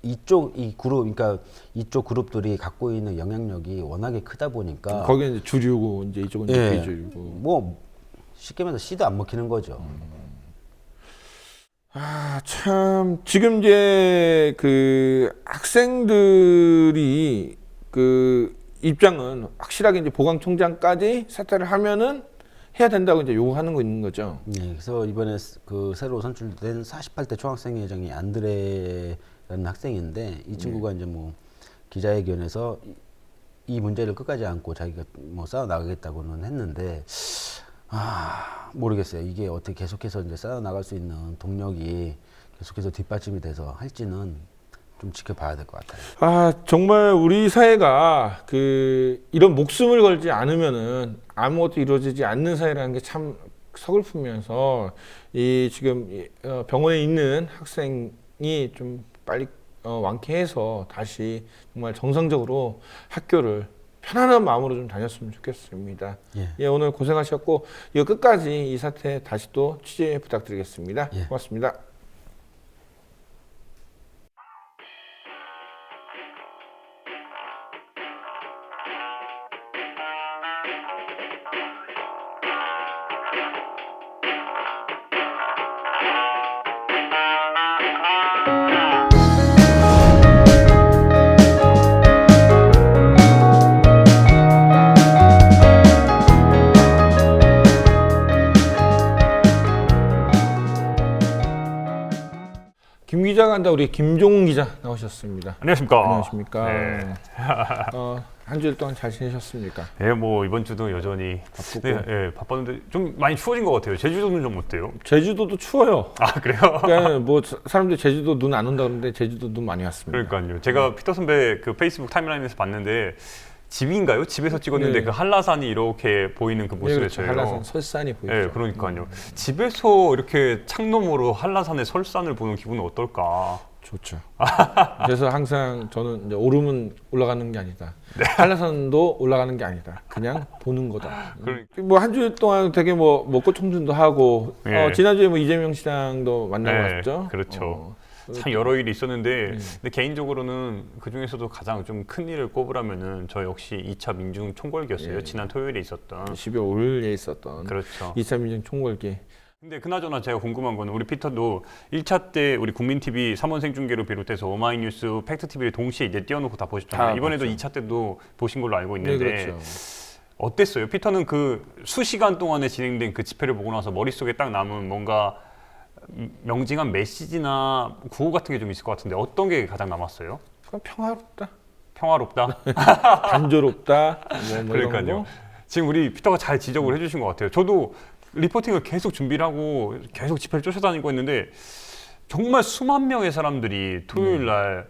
이쪽 이 그룹, 그러니까 이쪽 그룹들이 갖고 있는 영향력이 워낙에 크다 보니까 거기는 이제 주류고 이제 이쪽은 예, 비주류고 뭐 쉽게 말해서 씨도 안 먹히는 거죠. 아, 참 지금 이제 그 학생들이 그 입장은 확실하게 이제 보광총장까지 사퇴를 하면은 해야 된다고 이제 요구하는 거 있는 거죠. 네, 그래서 이번에 그 새로 선출된 48대 총학생회장이 안드레라는 학생인데 이 친구가 이제 뭐 기자회견에서 이 문제를 끝까지 안고 자기가 뭐 싸워 나가겠다고는 했는데 모르겠어요. 이게 어떻게 계속해서 이제 싸워 나갈 수 있는 동력이 계속해서 뒷받침이 돼서 할지는 좀 지켜봐야 될 것 같아요. 아, 정말 우리 사회가 그 이런 목숨을 걸지 않으면은 아무것도 이루어지지 않는 사회라는 게 참 서글프면서 이 지금 병원에 있는 학생이 좀 빨리 완쾌해서 다시 정말 정상적으로 학교를 편안한 마음으로 좀 다녔으면 좋겠습니다. 예, 오늘 고생하셨고 이거 끝까지 이 사태 다시 또 취재 부탁드리겠습니다. 고맙습니다. 김 기자가 한다 우리 김종훈 기자 나오셨습니다. 안녕하십니까. 안녕하십니까. 네. 한 주일 동안 잘 지내셨습니까? 네, 뭐 이번 주도 여전히 바쁘고. 네, 바빴는데 좀 많이 추워진 것 같아요. 제주도는 좀 어때요? 제주도도 추워요. 아, 그래요? 그러니까 뭐 사람들이 제주도 눈 안 온다 그러는데 제주도 눈 많이 왔습니다. 그러니까요. 제가 피터 선배 그 페이스북 타임라인에서 봤는데 집인가요? 집에서 찍었는데 네. 그 한라산이 이렇게 보이는 그 모습이었어요. 그렇죠. 한라산 설산이 보이죠. 네, 그러니까요. 집에서 이렇게 창너머로 한라산의 설산을 보는 기분은 어떨까? 좋죠. 그래서 항상 저는 이제 오름은 올라가는 게 아니다. 한라산도 올라가는 게 아니다. 그냥 보는 거다. 뭐 한 주 동안 되게 뭐 먹고 청춘도 하고 지난주에 뭐 이재명 시장도 만나고 왔죠. 그렇죠. 참 여러 일이 있었는데 근데 개인적으로는 그 중에서도 가장 좀 큰 일을 꼽으라면은 저 역시 2차 민중 총궐기였어요. 지난 토요일에 있었던 12월 5일에 있었던 그렇죠. 2차 민중 총궐기. 근데 그나저나 제가 궁금한 거는 우리 피터도 1차 때 우리 국민TV 3원 생중계로 비롯해서 오마이뉴스, 팩트TV를 동시에 이제 띄워놓고 다 보셨잖아요. 이번에도 2차 때도 보신 걸로 알고 있는데 그렇죠. 어땠어요? 피터는 그 수시간 동안에 진행된 그 집회를 보고 나서 머릿속에 딱 남은 뭔가 명징한 메시지나 구호 같은 게 좀 있을 것 같은데 어떤 게 가장 남았어요? 그럼 평화롭다. 평화롭다? 단조롭다. 뭐 그러니까요. 지금 우리 피터가 잘 지적을 해주신 것 같아요. 저도 리포팅을 계속 준비를 하고 계속 집회를 쫓아다니고 했는데 정말 수만 명의 사람들이 토요일 날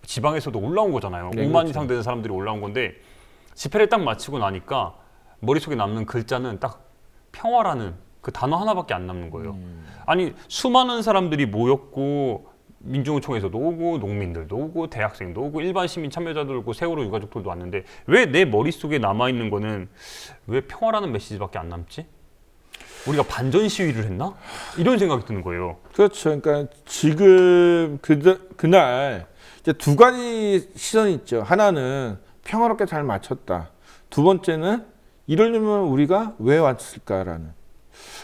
지방에서도 올라온 거잖아요. 5만 그렇죠. 이상 되는 사람들이 올라온 건데 집회를 딱 마치고 나니까 머릿속에 남는 글자는 딱 평화라는 그 단어 하나밖에 안 남는 거예요. 아니 수많은 사람들이 모였고 민중총회에서도 오고 농민들도 오고 대학생도 오고 일반 시민 참여자들도 오고 세월호 유가족들도 왔는데 왜 내 머릿속에 남아있는 거는 왜 평화라는 메시지밖에 안 남지? 우리가 반전 시위를 했나? 이런 생각이 드는 거예요. 그렇죠. 그러니까 지금 그날 이제 두 가지 시선이 있죠. 하나는 평화롭게 잘 마쳤다. 두 번째는 이러려면 우리가 왜 왔을까라는.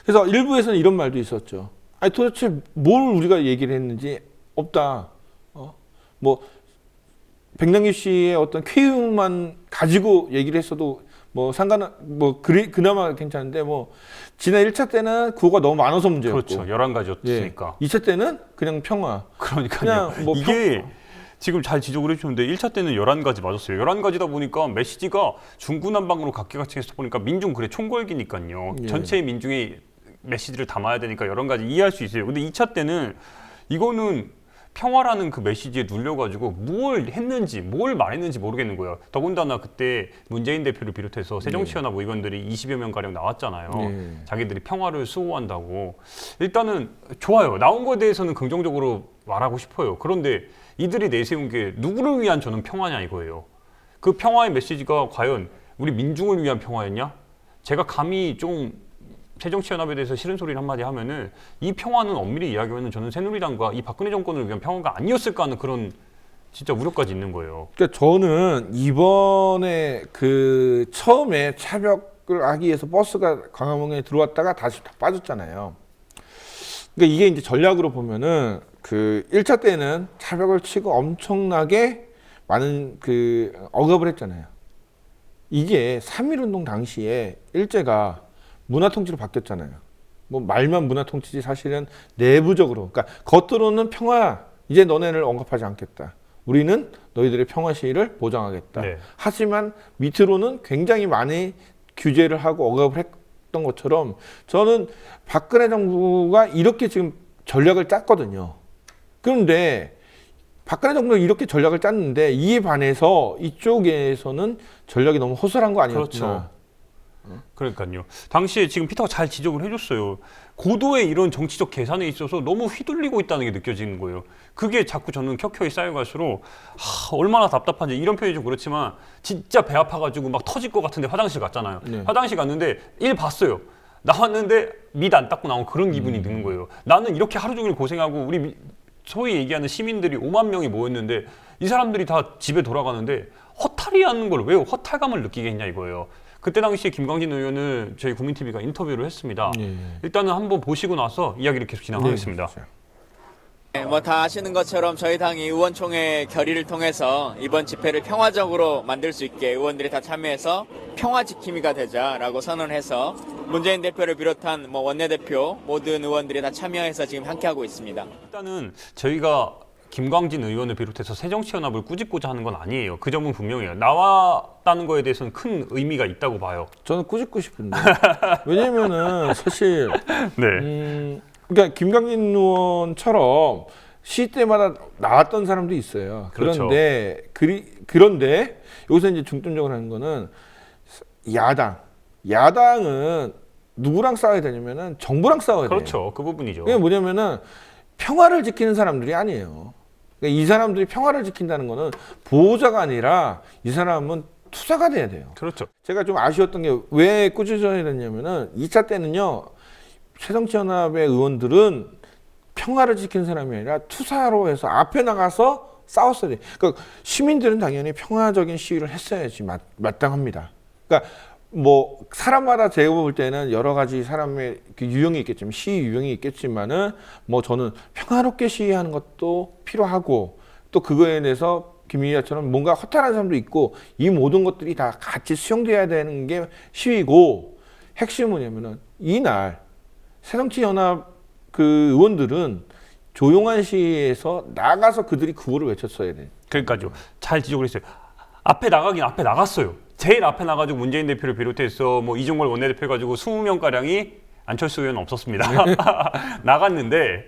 그래서 일부에서는 이런 말도 있었죠. 아니 도대체 뭘 우리가 얘기를 했는지 없다. 뭐 백남기 씨의 어떤 쾌유만 가지고 얘기를 했어도 뭐 상관은 뭐 그나마 괜찮은데 뭐 지난 1차 때는 구호가 너무 많아서 문제였고 그렇죠. 11가지였으니까. 2차 때는 그냥 평화. 그러니까요. 그냥 뭐 이게 지금 잘 지적을 해주셨는데 1차 때는 11가지 맞았어요. 11가지다 보니까 메시지가 중구난방으로 각계각층에서 보니까 민중 그래 총궐기니까요. 예. 전체 민중의 메시지를 담아야 되니까 11가지 이해할 수 있어요. 근데 2차 때는 이거는 평화라는 그 메시지에 눌려가지고 뭘 했는지 뭘 말했는지 모르겠는 거예요. 더군다나 그때 문재인 대표를 비롯해서 새정치연합 의원들이 20여 명가량 나왔잖아요. 자기들이 평화를 수호한다고. 일단은 좋아요. 나온 거에 대해서는 긍정적으로 말하고 싶어요. 그런데 이들이 내세운 게 누구를 위한 저는 평화냐 이거예요. 그 평화의 메시지가 과연 우리 민중을 위한 평화였냐? 제가 감히 좀 새정치연합에 대해서 싫은 소리를 한마디 하면은 이 평화는 엄밀히 이야기하면 저는 새누리당과 이 박근혜 정권을 위한 평화가 아니었을까 하는 그런 진짜 우려까지 있는 거예요. 그러니까 저는 이번에 그 처음에 차벽을 하기 위해서 버스가 광화문에 들어왔다가 다시 다 빠졌잖아요. 그러니까 이게 이제 전략으로 보면은 그 1차 때는 차벽을 치고 엄청나게 많은 그 억압을 했잖아요. 이게 3.1운동 당시에 일제가 문화통치로 바뀌었잖아요. 뭐 말만 문화통치지 사실은 내부적으로, 그러니까 겉으로는 평화, 이제 너네를 언급하지 않겠다. 우리는 너희들의 평화 시위를 보장하겠다. 네. 하지만 밑으로는 굉장히 많이 규제를 하고 억압을 했던 것처럼 저는 박근혜 정부가 이렇게 지금 전략을 짰거든요. 그런데 박근혜 정부가 이렇게 전략을 짰는데 이에 반해서 이쪽에서는 전략이 너무 허술한 거 아니었나. 그렇죠. 그러니까요. 당시에 지금 피터가 잘 지적을 해줬어요. 고도의 이런 정치적 계산에 있어서 너무 휘둘리고 있다는 게 느껴지는 거예요. 그게 자꾸 저는 켜켜이 쌓여갈수록 얼마나 답답한지, 이런 표현이 좀 그렇지만 진짜 배 아파가지고 막 터질 것 같은데 화장실 갔잖아요. 네. 화장실 갔는데 일 봤어요. 나왔는데 밑 안 닦고 나온 그런 기분이 드는 거예요. 나는 이렇게 하루 종일 고생하고 우리 소위 얘기하는 시민들이 5만 명이 모였는데 이 사람들이 다 집에 돌아가는데 허탈해하는 걸 왜 허탈감을 느끼게 했냐 이거예요. 그때 당시에 김광진 의원을 저희 국민TV가 인터뷰를 했습니다. 일단은 한번 보시고 나서 이야기를 계속 진행하겠습니다. 뭐 다 아시는 것처럼 저희 당이 의원총회 결의를 통해서 이번 집회를 평화적으로 만들 수 있게 의원들이 다 참여해서 평화 지킴이가 되자라고 선언해서 문재인 대표를 비롯한 뭐 원내대표 모든 의원들이 다 참여해서 지금 함께하고 있습니다. 일단은 저희가 김광진 의원을 비롯해서 새정치연합을 꾸짖고자 하는 건 아니에요. 그 점은 분명해요. 나왔다는 거에 대해서는 큰 의미가 있다고 봐요. 저는 꾸짖고 싶은데 왜냐면은 사실 네. 그러니까 김광진 의원처럼 시위 때마다 나왔던 사람도 있어요. 그렇죠. 그런데 여기서 이제 중점적으로 하는 거는 야당은 누구랑 싸워야 되냐면은 정부랑 싸워야 돼요. 그렇죠. 그 부분이죠. 그게 뭐냐면은 평화를 지키는 사람들이 아니에요. 그러니까 이 사람들이 평화를 지킨다는 거는 보호자가 아니라 이 사람은 투사가 돼야 돼요. 그렇죠. 제가 좀 아쉬웠던 게 왜 꾸짖어야 됐냐면은 2차 때는요, 새정치연합의 의원들은 평화를 지키는 사람이 아니라 투사로 해서 앞에 나가서 싸웠어야 돼. 그러니까 시민들은 당연히 평화적인 시위를 했어야지 마땅합니다. 그러니까 뭐 사람마다 제가 볼 때는 여러 가지 사람의 그 유형이 있겠지만, 시위 유형이 있겠지만은 뭐 저는 평화롭게 시위하는 것도 필요하고, 또 그거에 대해서 김희자처럼 뭔가 허탈한 사람도 있고, 이 모든 것들이 다 같이 수용돼야 되는 게 시위고, 핵심은 뭐냐면은 이날 새정치연합 그 의원들은 조용한 시위에서 나가서 그들이 구호를 외쳤어야 돼. 그러니까요. 잘 지적을 했어요. 앞에 나갔어요. 제일 앞에 나가지고 문재인 대표를 비롯해서 뭐 이종걸 원내대표 가지고 20명가량이, 안철수 의원은 없었습니다. 나갔는데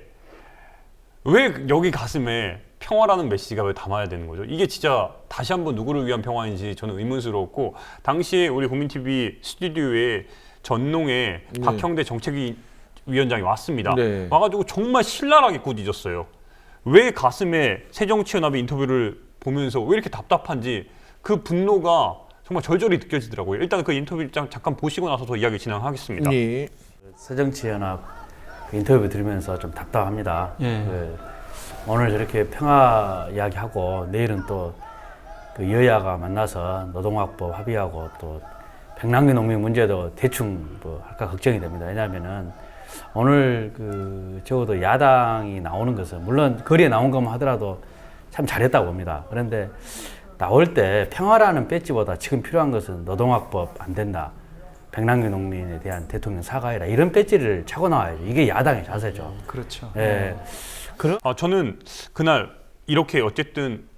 왜 여기 가슴에 평화라는 메시지가 왜 담아야 되는 거죠? 이게 진짜 다시 한번 누구를 위한 평화인지 저는 의문스러웠고, 당시에 우리 국민TV 스튜디오에 전농에 박형대 정책위원장이 왔습니다. 네. 와가지고 정말 신랄하게 꾸짖었어요. 왜 가슴에 새정치연합의 인터뷰를 보면서 왜 이렇게 답답한지, 그 분노가 정말 절절히 느껴지더라고요. 일단 그 인터뷰 잠깐 보시고 나서 더 이야기 진행하겠습니다. 네. 새정치연합 그 인터뷰 들으면서 좀 답답합니다. 예. 오늘 저렇게 평화 이야기하고 내일은 또 그 여야가 만나서 노동화법 합의하고 또 백남기 농민 문제도 대충 뭐 할까 걱정이 됩니다. 왜냐하면은 오늘 그 적어도 야당이 나오는 것은, 물론 거리에 나온 것만 하더라도 참 잘했다고 봅니다. 그런데 나올 때 평화라는 배지보다 지금 필요한 것은 노동화법 안 된다, 백남기 농민에 대한 대통령 사과해라, 이런 배지를 차고 나와야죠. 이게 야당의 자세죠. 그렇죠. 예. 저는 그날 이렇게 어쨌든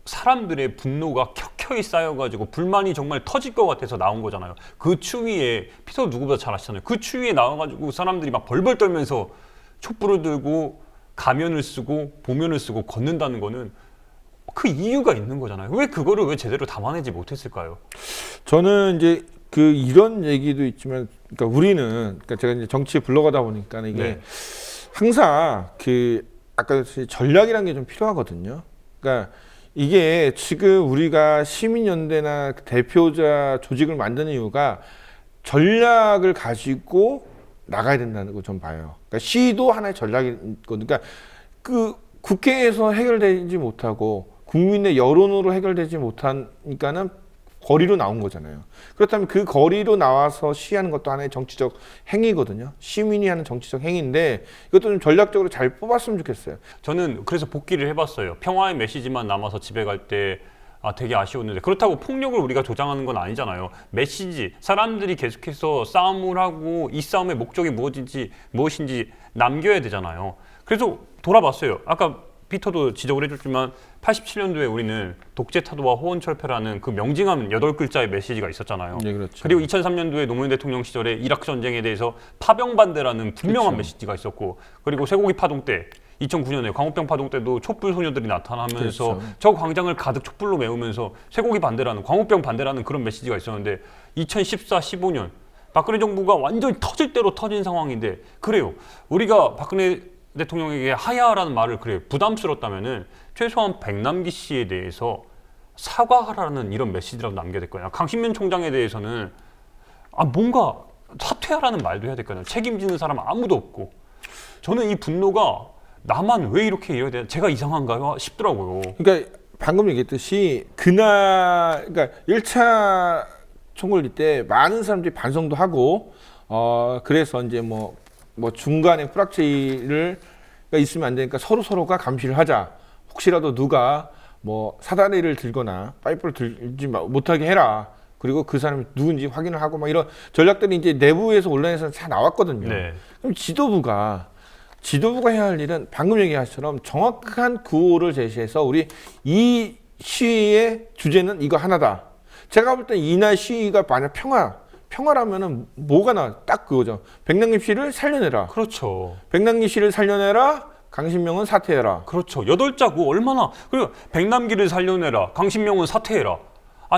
사람들의 분노가 켜켜이 쌓여가지고 불만이 정말 터질 것 같아서 나온 거잖아요. 그 추위에 피터 누구보다 잘 아시잖아요. 그 추위에 나와가지고 사람들이 막 벌벌 떨면서 촛불을 들고 가면을 쓰고 보면을 쓰고 걷는다는 거는 그 이유가 있는 거잖아요. 왜 그거를 왜 제대로 담아내지 못했을까요? 저는 이제 그 이런 얘기도 있지만, 그러니까 우리는, 그러니까 제가 이제 정치에 불러가다 보니까 이게 네. 항상 그 아까 전략이라는 게 좀 필요하거든요. 그러니까 이게 지금 우리가 시민연대나 대표자 조직을 만드는 이유가 전략을 가지고 나가야 된다는 거 좀 봐요. 그러니까 시도 하나의 전략이거든요. 그러니까 그 국회에서 해결되지 못하고 국민의 여론으로 해결되지 못하니까는 거리로 나온 거잖아요. 그렇다면 그 거리로 나와서 시위하는 것도 하나의 정치적 행위거든요. 시민이 하는 정치적 행위인데 이것도 좀 전략적으로 잘 뽑았으면 좋겠어요. 저는 그래서 복귀를 해봤어요. 평화의 메시지만 남아서 집에 갈 때 되게 아쉬웠는데, 그렇다고 폭력을 우리가 조장하는 건 아니잖아요. 메시지, 사람들이 계속해서 싸움을 하고 이 싸움의 목적이 무엇인지 남겨야 되잖아요. 그래서 돌아봤어요. 아까 피터도 지적을 해줬지만 87년도에 우리는 독재타도와 호언철폐라는 그 명징한 8글자의 메시지가 있었잖아요. 네, 그렇죠. 그리고 2003년도에 노무현 대통령 시절에 이라크 전쟁에 대해서 파병 반대라는 분명한 그렇죠. 메시지가 있었고, 그리고 쇠고기 파동 때 2009년에 광우병 파동 때도 촛불 소녀들이 나타나면서 그렇죠. 저 광장을 가득 촛불로 메우면서 쇠고기 반대라는, 광우병 반대라는 그런 메시지가 있었는데 2014, 15년 박근혜 정부가 완전히 터질 대로 터진 상황인데, 그래요. 우리가 박근혜 대통령에게 하야라는 말을 그래 부담스럽다면은 최소한 백남기 씨에 대해서 사과하라는 이런 메시지라도 남겨야 될 거냐. 강신면 총장에 대해서는 뭔가 사퇴하라는 말도 해야 될 거냐. 책임지는 사람 아무도 없고. 저는 이 분노가 나만 왜 이렇게 이래야 되나, 제가 이상한가요 싶더라고요. 그러니까 방금 얘기했듯이 그날, 그러니까 1차 총궐리 때 많은 사람들이 반성도 하고 그래서 이제 뭐 중간에 불확실을 있으면 안 되니까 서로가 감시를 하자. 혹시라도 누가 뭐 사다리를 들거나 파이프를 들지 못하게 해라. 그리고 그 사람이 누군지 확인을 하고 막 이런 전략들이 이제 내부에서 온라인에서 다 나왔거든요. 네. 그럼 지도부가 해야 할 일은 방금 얘기하신 것처럼 정확한 구호를 제시해서 우리 이 시위의 주제는 이거 하나다. 제가 볼 때 이날 시위가 만약 평화라면은 뭐가 나와? 딱 그거죠. 백남기 씨를 살려내라. 그렇죠. 백남기 씨를 살려내라. 강신명은 사퇴해라. 그렇죠. 8자고 얼마나. 그리고 백남기를 살려내라. 강신명은 사퇴해라.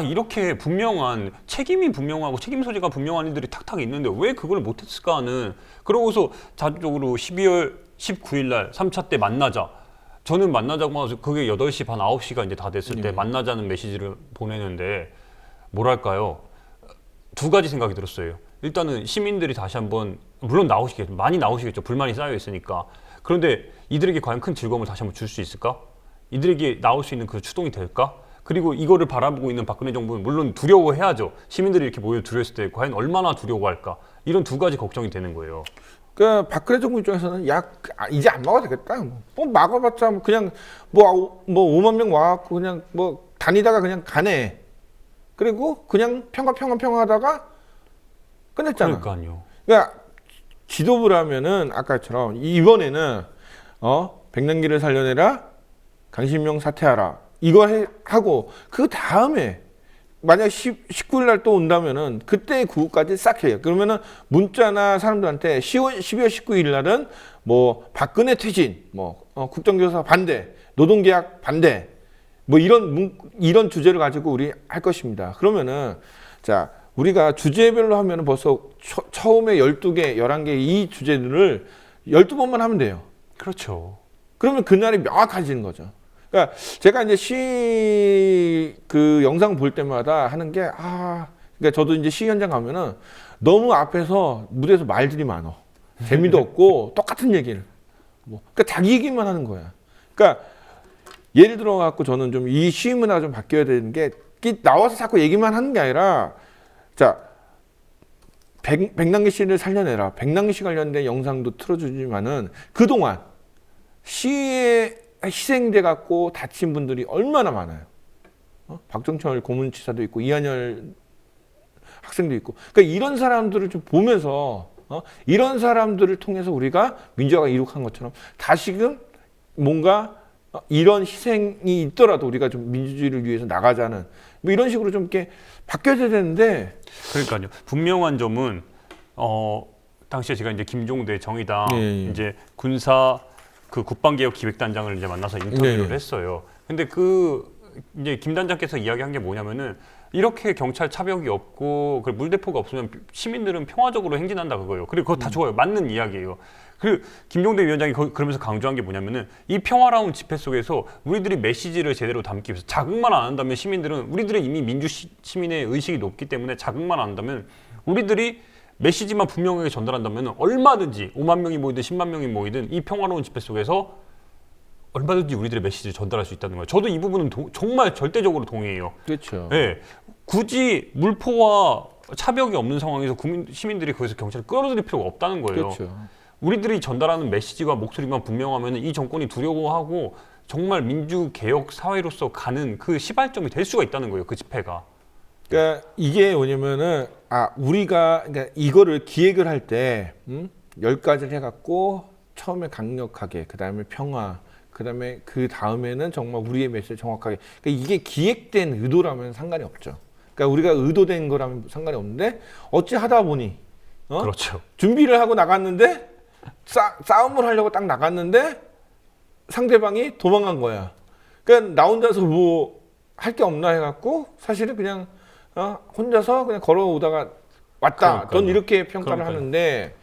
이렇게 분명한, 책임이 분명하고 책임 소재가 분명한 일들이 탁탁 있는데 왜 그걸 못했을까 하는. 그러고서 자주적으로 12월 19일 날 3차 때 만나자. 저는 만나자고 해서 그게 8시 반 9시가 이제 다 됐을 때 만나자는 메시지를 보내는데, 뭐랄까요. 두 가지 생각이 들었어요. 일단은 시민들이 다시 한번, 물론 많이 나오시겠죠. 불만이 쌓여 있으니까. 그런데 이들에게 과연 큰 즐거움을 다시 한번 줄 수 있을까? 이들에게 나올 수 있는 그 추동이 될까? 그리고 이거를 바라보고 있는 박근혜 정부는 물론 두려워해야죠. 시민들이 이렇게 모여 두려웠을 때 과연 얼마나 두려워할까? 이런 두 가지 걱정이 되는 거예요. 그 박근혜 정부 입장에서는 이제 안 막아도 되겠다. 뭐 막아봤자 그냥 뭐 5만 명 와갖고 그냥 뭐 다니다가 그냥 가네. 그리고 그냥 평화하다가 끝냈잖아. 그러니까요. 그러니까 지도부라면은 아까처럼 이번에는 백남기를 살려내라, 강신명 사퇴하라 이거 하고 그 다음에 만약 19일 날 또 온다면은 그때 구호까지 싹 해요. 그러면은 문자나 사람들한테 12월 19일 날은 뭐 박근혜 퇴진, 국정교사 반대, 노동계약 반대. 뭐 이런 주제를 가지고 우리 할 것입니다. 그러면은 자, 우리가 주제별로 하면은 벌써 처음에 12개, 11개 이 주제들을 12번만 하면 돼요. 그렇죠. 그러면 그날이 명확해지는 거죠. 그러니까 제가 이제 그 영상 볼 때마다 하는 게 그러니까 저도 이제 시위 현장 가면은 너무 앞에서 무대에서 말들이 많어. 재미도 없고 똑같은 얘기를. 그러니까 자기 얘기만 하는 거야. 그러니까 예를 들어 갖고 저는 좀 이 시위 문화가 좀 바뀌어야 되는 게 나와서 자꾸 얘기만 하는 게 아니라 자, 백남기 씨를 살려내라. 백남기 씨 관련된 영상도 틀어주지만은 그동안 시위에 희생돼 갖고 다친 분들이 얼마나 많아요. 박정철 고문치사도 있고 이한열 학생도 있고. 그러니까 이런 사람들을 좀 보면서 이런 사람들을 통해서 우리가 민주화가 이룩한 것처럼 다시금 뭔가 이런 희생이 있더라도 우리가 좀 민주주의를 위해서 나가자는 뭐 이런 식으로 좀 이렇게 바뀌어야 되는데. 그러니까요. 분명한 점은 당시에 제가 이제 김종대 정의당 이제 군사 그 국방개혁 기획단장을 이제 만나서 인터뷰를 했어요. 근데 이제 김 단장께서 이야기한 게 뭐냐면은 이렇게 경찰 차벽이 없고 물대포가 없으면 시민들은 평화적으로 행진한다 그거예요. 그리고 그거 다 좋아요. 맞는 이야기예요. 그리고 김종대 위원장이 그러면서 강조한 게 뭐냐면은 이 평화로운 집회 속에서 우리들이 메시지를 제대로 담기 위해서 자극만 안 한다면 시민들은 우리들은 이미 민주 시민의 의식이 높기 때문에 자극만 안 한다면 우리들이 메시지만 분명하게 전달한다면 얼마든지 5만 명이 모이든 10만 명이 모이든 이 평화로운 집회 속에서 얼마든지 우리들의 메시지를 전달할 수 있다는 거예요. 저도 이 부분은 정말 절대적으로 동의해요. 그렇죠. 네, 굳이 물포와 차벽이 없는 상황에서 시민들이 거기서 경찰을 끌어들일 필요가 없다는 거예요. 그렇죠. 우리들이 전달하는 메시지와 목소리만 분명하면 이 정권이 두려워하고 정말 민주개혁 사회로서 가는 그 시발점이 될 수가 있다는 거예요. 그 집회가. 그러니까 이게 뭐냐면은 우리가 그러니까 이거를 기획을 할 때 10가지를 해갖고 처음에 강력하게 그다음에 평화 그다음에는 정말 우리의 메시지를 정확하게 그러니까 이게 기획된 의도라면 상관이 없죠. 그러니까 우리가 의도된 거라면 상관이 없는데 어찌 하다 보니 그렇죠. 준비를 하고 나갔는데 싸움을 하려고 딱 나갔는데 상대방이 도망간 거야. 그러니까 나 혼자서 뭐 할 게 없나 해갖고 사실은 그냥 혼자서 그냥 걸어오다가 왔다. 전 이렇게 평가를 하는데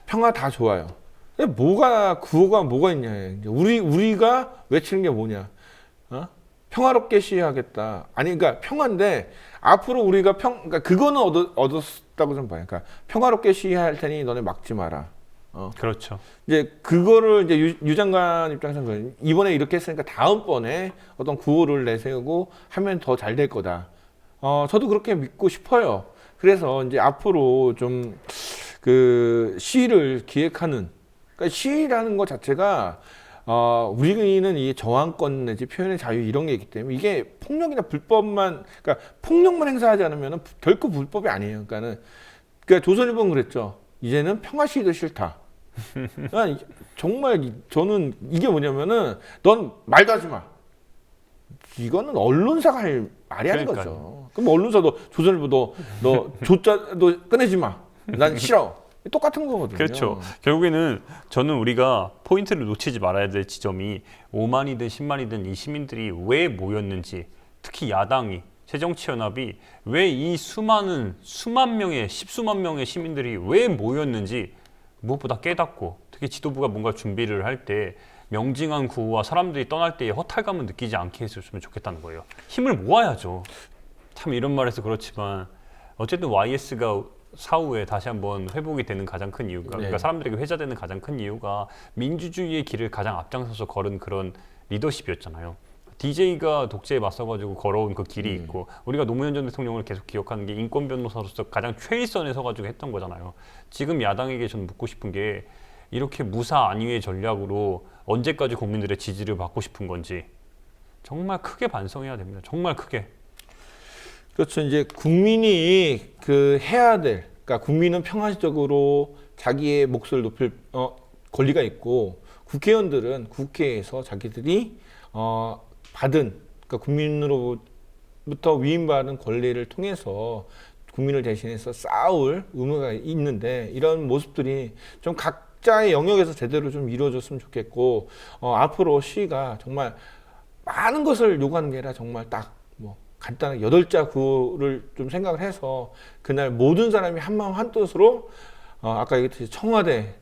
평화 다 좋아요. 근데 구호가 뭐가 있냐. 우리가 외치는 게 뭐냐. 평화롭게 시위하겠다. 아니, 그러니까 평화인데 앞으로 우리가 그러니까 그거는 얻었다고 좀 봐요. 그러니까 평화롭게 시위할 테니 너네 막지 마라. 그렇죠. 이제 그거를 이제 유 장관 입장에서는 이번에 이렇게 했으니까 다음번에 어떤 구호를 내세우고 하면 더 잘 될 거다. 저도 그렇게 믿고 싶어요. 그래서 이제 앞으로 좀 그 시위를 기획하는, 그러니까 시위라는 것 자체가 우리는 이 저항권 내지 표현의 자유 이런 게 있기 때문에 이게 폭력이나 불법만, 그러니까 폭력만 행사하지 않으면 결코 불법이 아니에요. 그러니까 조선일보는 그랬죠. 이제는 평화 시위도 싫다. 그러니까 정말 저는 이게 뭐냐면은 넌 말도 하지 마. 이거는 언론사가 할 말이 아닌 거죠. 그럼 언론사도 조선일보도 너 조자도 꺼내지 마. 난 싫어. 똑같은 거거든요. 그렇죠. 결국에는 저는 우리가 포인트를 놓치지 말아야 될 지점이 5만이든 10만이든 이 시민들이 왜 모였는지, 특히 야당이, 새정치연합이 왜 이 수만 명의, 십수만 명의 시민들이 왜 모였는지 무엇보다 깨닫고, 특히 지도부가 뭔가 준비를 할 때 명징한 구호와 사람들이 떠날 때의 허탈감을 느끼지 않게 했으면 좋겠다는 거예요. 힘을 모아야죠. 참 이런 말해서 그렇지만 어쨌든 YS가 사후에 다시 한번 회복이 되는 가장 큰 이유가, 그러니까 사람들에게 회자되는 가장 큰 이유가 민주주의의 길을 가장 앞장서서 걸은 그런 리더십이었잖아요. DJ가 독재에 맞서가지고 걸어온 그 길이 있고, 우리가 노무현 전 대통령을 계속 기억하는 게 인권 변호사로서 가장 최일선에 서가지고 했던 거잖아요. 지금 야당에게 저는 묻고 싶은 게, 이렇게 무사 안위의 전략으로 언제까지 국민들의 지지를 받고 싶은 건지 정말 크게 반성해야 됩니다. 정말 크게. 그렇죠. 이제 국민이 해야 될, 그러니까 국민은 평화적으로 자기의 몫을 높일 권리가 있고, 국회의원들은 국회에서 자기들이 받은, 그러니까 국민으로부터 위임받은 권리를 통해서 국민을 대신해서 싸울 의무가 있는데, 이런 모습들이 좀 각자의 영역에서 제대로 좀 이루어졌으면 좋겠고, 앞으로 시위가 정말 많은 것을 요구하는 게 아니라 정말 딱 간단하게 8자 구호를 좀 생각을 해서 그날 모든 사람이 한마음 한뜻으로 아까 얘기했듯이 청와대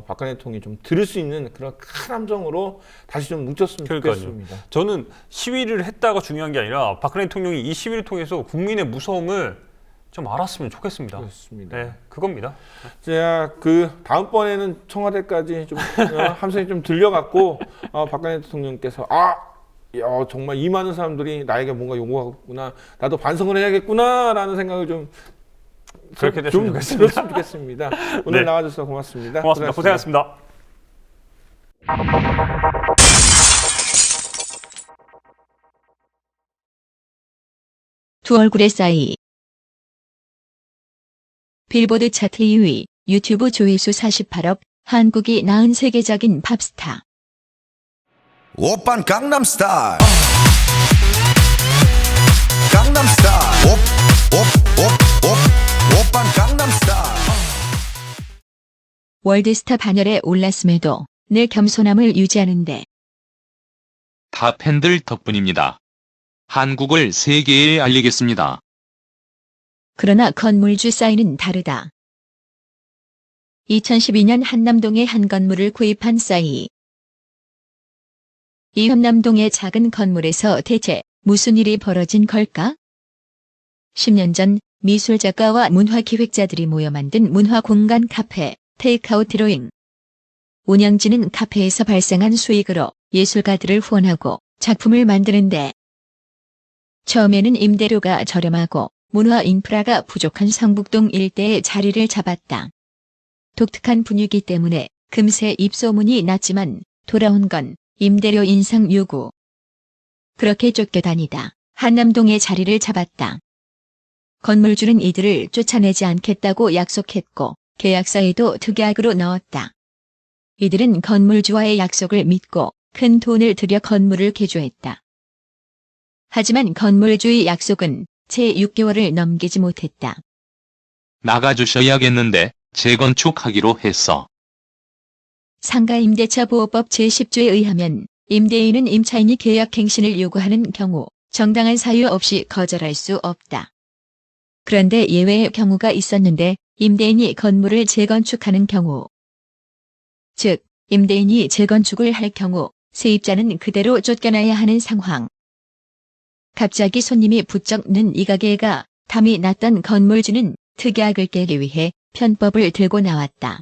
박근혜 대통령이 좀 들을 수 있는 그런 큰 함정으로 다시 좀 뭉쳤으면 좋겠습니다. 저는 시위를 했다가 중요한 게 아니라 박근혜 대통령이 이 시위를 통해서 국민의 무서움을 좀 알았으면 좋겠습니다. 그렇습니다. 네, 그겁니다. 제가 다음번에는 청와대까지 좀 함성이 좀 들려갖고 박근혜 대통령께서 정말 이 많은 사람들이 나에게 뭔가 요구하겠구나, 나도 반성을 해야겠구나라는 생각을 좀 그렇게 됐으면 좋겠습니다. 오늘 나와주셔서 고맙습니다. 고맙습니다. 고생하셨습니다. 두 얼굴의 싸이. 빌보드 차트 2위, 유튜브 조회수 48억, 한국이 낳은 세계적인 팝스타. 오빤 강남스타일 강남스타일 오빤 강남스타일. 월드스타 반열에 올랐음에도 늘 겸손함을 유지하는데 다 팬들 덕분입니다. 한국을 세계에 알리겠습니다. 그러나 건물주 싸이는 다르다. 2012년 한남동의 한 건물을 구입한 싸이. 이 한남동의 작은 건물에서 대체 무슨 일이 벌어진 걸까? 10년 전 미술작가와 문화기획자들이 모여 만든 문화공간 카페 테이크아웃 드로잉. 운영진은 카페에서 발생한 수익으로 예술가들을 후원하고 작품을 만드는데 처음에는 임대료가 저렴하고 문화 인프라가 부족한 성북동 일대에 자리를 잡았다. 독특한 분위기 때문에 금세 입소문이 났지만 돌아온 건 임대료 인상 요구. 그렇게 쫓겨다니다 한남동에 자리를 잡았다. 건물주는 이들을 쫓아내지 않겠다고 약속했고 계약서에도 특약으로 넣었다. 이들은 건물주와의 약속을 믿고 큰 돈을 들여 건물을 개조했다. 하지만 건물주의 약속은 채 6개월을 넘기지 못했다. 나가주셔야겠는데 재건축하기로 했어. 상가임대차 보호법 제10조에 의하면 임대인은 임차인이 계약갱신을 요구하는 경우 정당한 사유 없이 거절할 수 없다. 그런데 예외의 경우가 있었는데 임대인이 건물을 재건축하는 경우, 즉 임대인이 재건축을 할 경우 세입자는 그대로 쫓겨나야 하는 상황. 갑자기 손님이 부쩍 는 이 가게가 탐이 났던 건물주는 특약을 깨기 위해 편법을 들고 나왔다.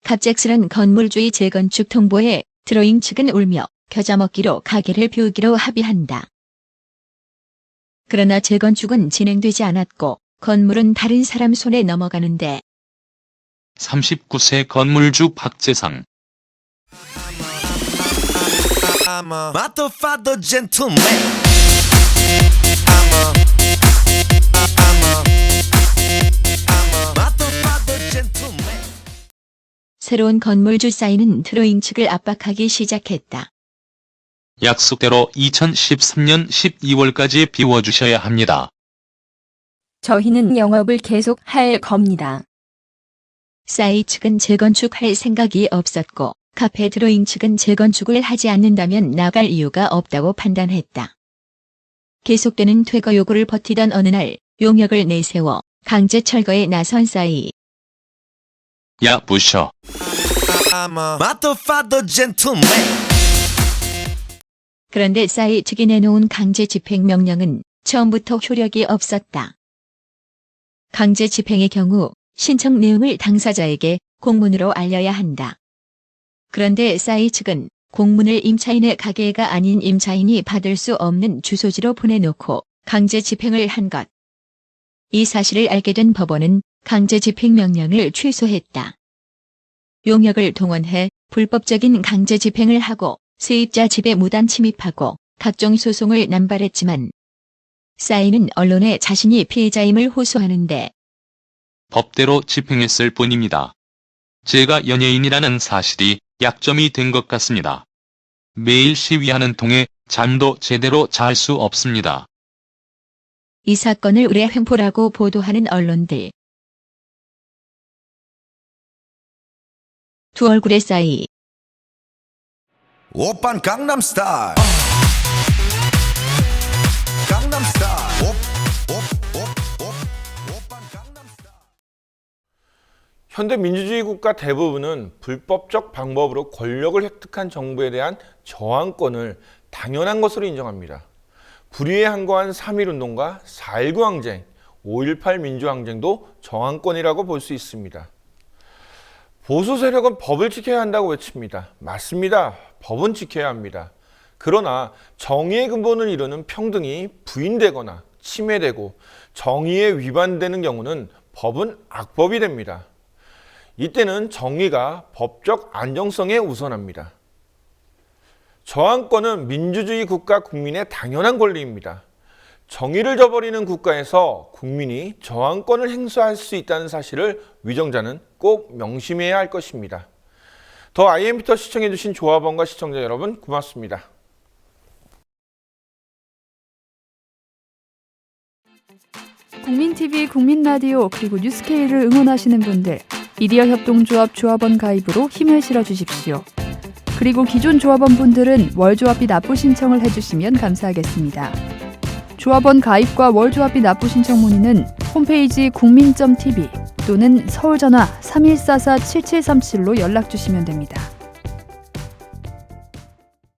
갑작스런 건물주의 재건축 통보에 드로잉 측은 울며 겨자 먹기로 가게를 비우기로 합의한다. 그러나 재건축은 진행되지 않았고 건물은 다른 사람 손에 넘어가는데 39세 건물주 박재상. I'm a motherfucker gentleman. 새로운 건물주 싸이는 드로잉 측을 압박하기 시작했다. 약속대로 2013년 12월까지 비워주셔야 합니다. 저희는 영업을 계속 할 겁니다. 싸이 측은 재건축할 생각이 없었고 카페 드로잉 측은 재건축을 하지 않는다면 나갈 이유가 없다고 판단했다. 계속되는 퇴거 요구를 버티던 어느 날 용역을 내세워 강제 철거에 나선 싸이. 야 부셔. I'm a motherfucker gentleman. 그런데 싸이 측이 내놓은 강제 집행 명령은 처음부터 효력이 없었다. 강제 집행의 경우 신청 내용을 당사자에게 공문으로 알려야 한다. 그런데 싸이 측은 공문을 임차인의 가게가 아닌 임차인이 받을 수 없는 주소지로 보내놓고 강제 집행을 한 것. 이 사실을 알게 된 법원은 강제 집행 명령을 취소했다. 용역을 동원해 불법적인 강제 집행을 하고 세입자 집에 무단 침입하고 각종 소송을 남발했지만 싸이는 언론에 자신이 피해자임을 호소하는데 법대로 집행했을 뿐입니다. 제가 연예인이라는 사실이 약점이 된 것 같습니다. 매일 시위하는 통에 잠도 제대로 잘 수 없습니다. 이 사건을 의뢰 횡포라고 보도하는 언론들. 두 얼굴의 싸이. 오빤 강남스타일 강남스타일 현대 민주주의 국가 대부분은 불법적 방법으로 권력을 획득한 정부에 대한 저항권을 당연한 것으로 인정합니다. 불의에 항거한 3.1운동과 4.19 항쟁, 5.18 민주항쟁도 저항권이라고 볼 수 있습니다. 보수 세력은 법을 지켜야 한다고 외칩니다. 맞습니다. 법은 지켜야 합니다. 그러나 정의의 근본을 이루는 평등이 부인되거나 침해되고 정의에 위반되는 경우는 법은 악법이 됩니다. 이때는 정의가 법적 안정성에 우선합니다. 저항권은 민주주의 국가 국민의 당연한 권리입니다. 정의를 저버리는 국가에서 국민이 저항권을 행사할 수 있다는 사실을 위정자는 꼭 명심해야 할 것입니다. 더 IM부터 시청해주신 조합원과 시청자 여러분 고맙습니다. 국민TV, 국민라디오 그리고 뉴스케이를 응원하시는 분들 미디어 협동조합 조합원 가입으로 힘을 실어주십시오. 그리고 기존 조합원분들은 월조합비 납부 신청을 해주시면 감사하겠습니다. 조합원 가입과 월조합비 납부 신청 문의는 홈페이지 국민.tv 또는 서울전화 3144-7737로 연락주시면 됩니다.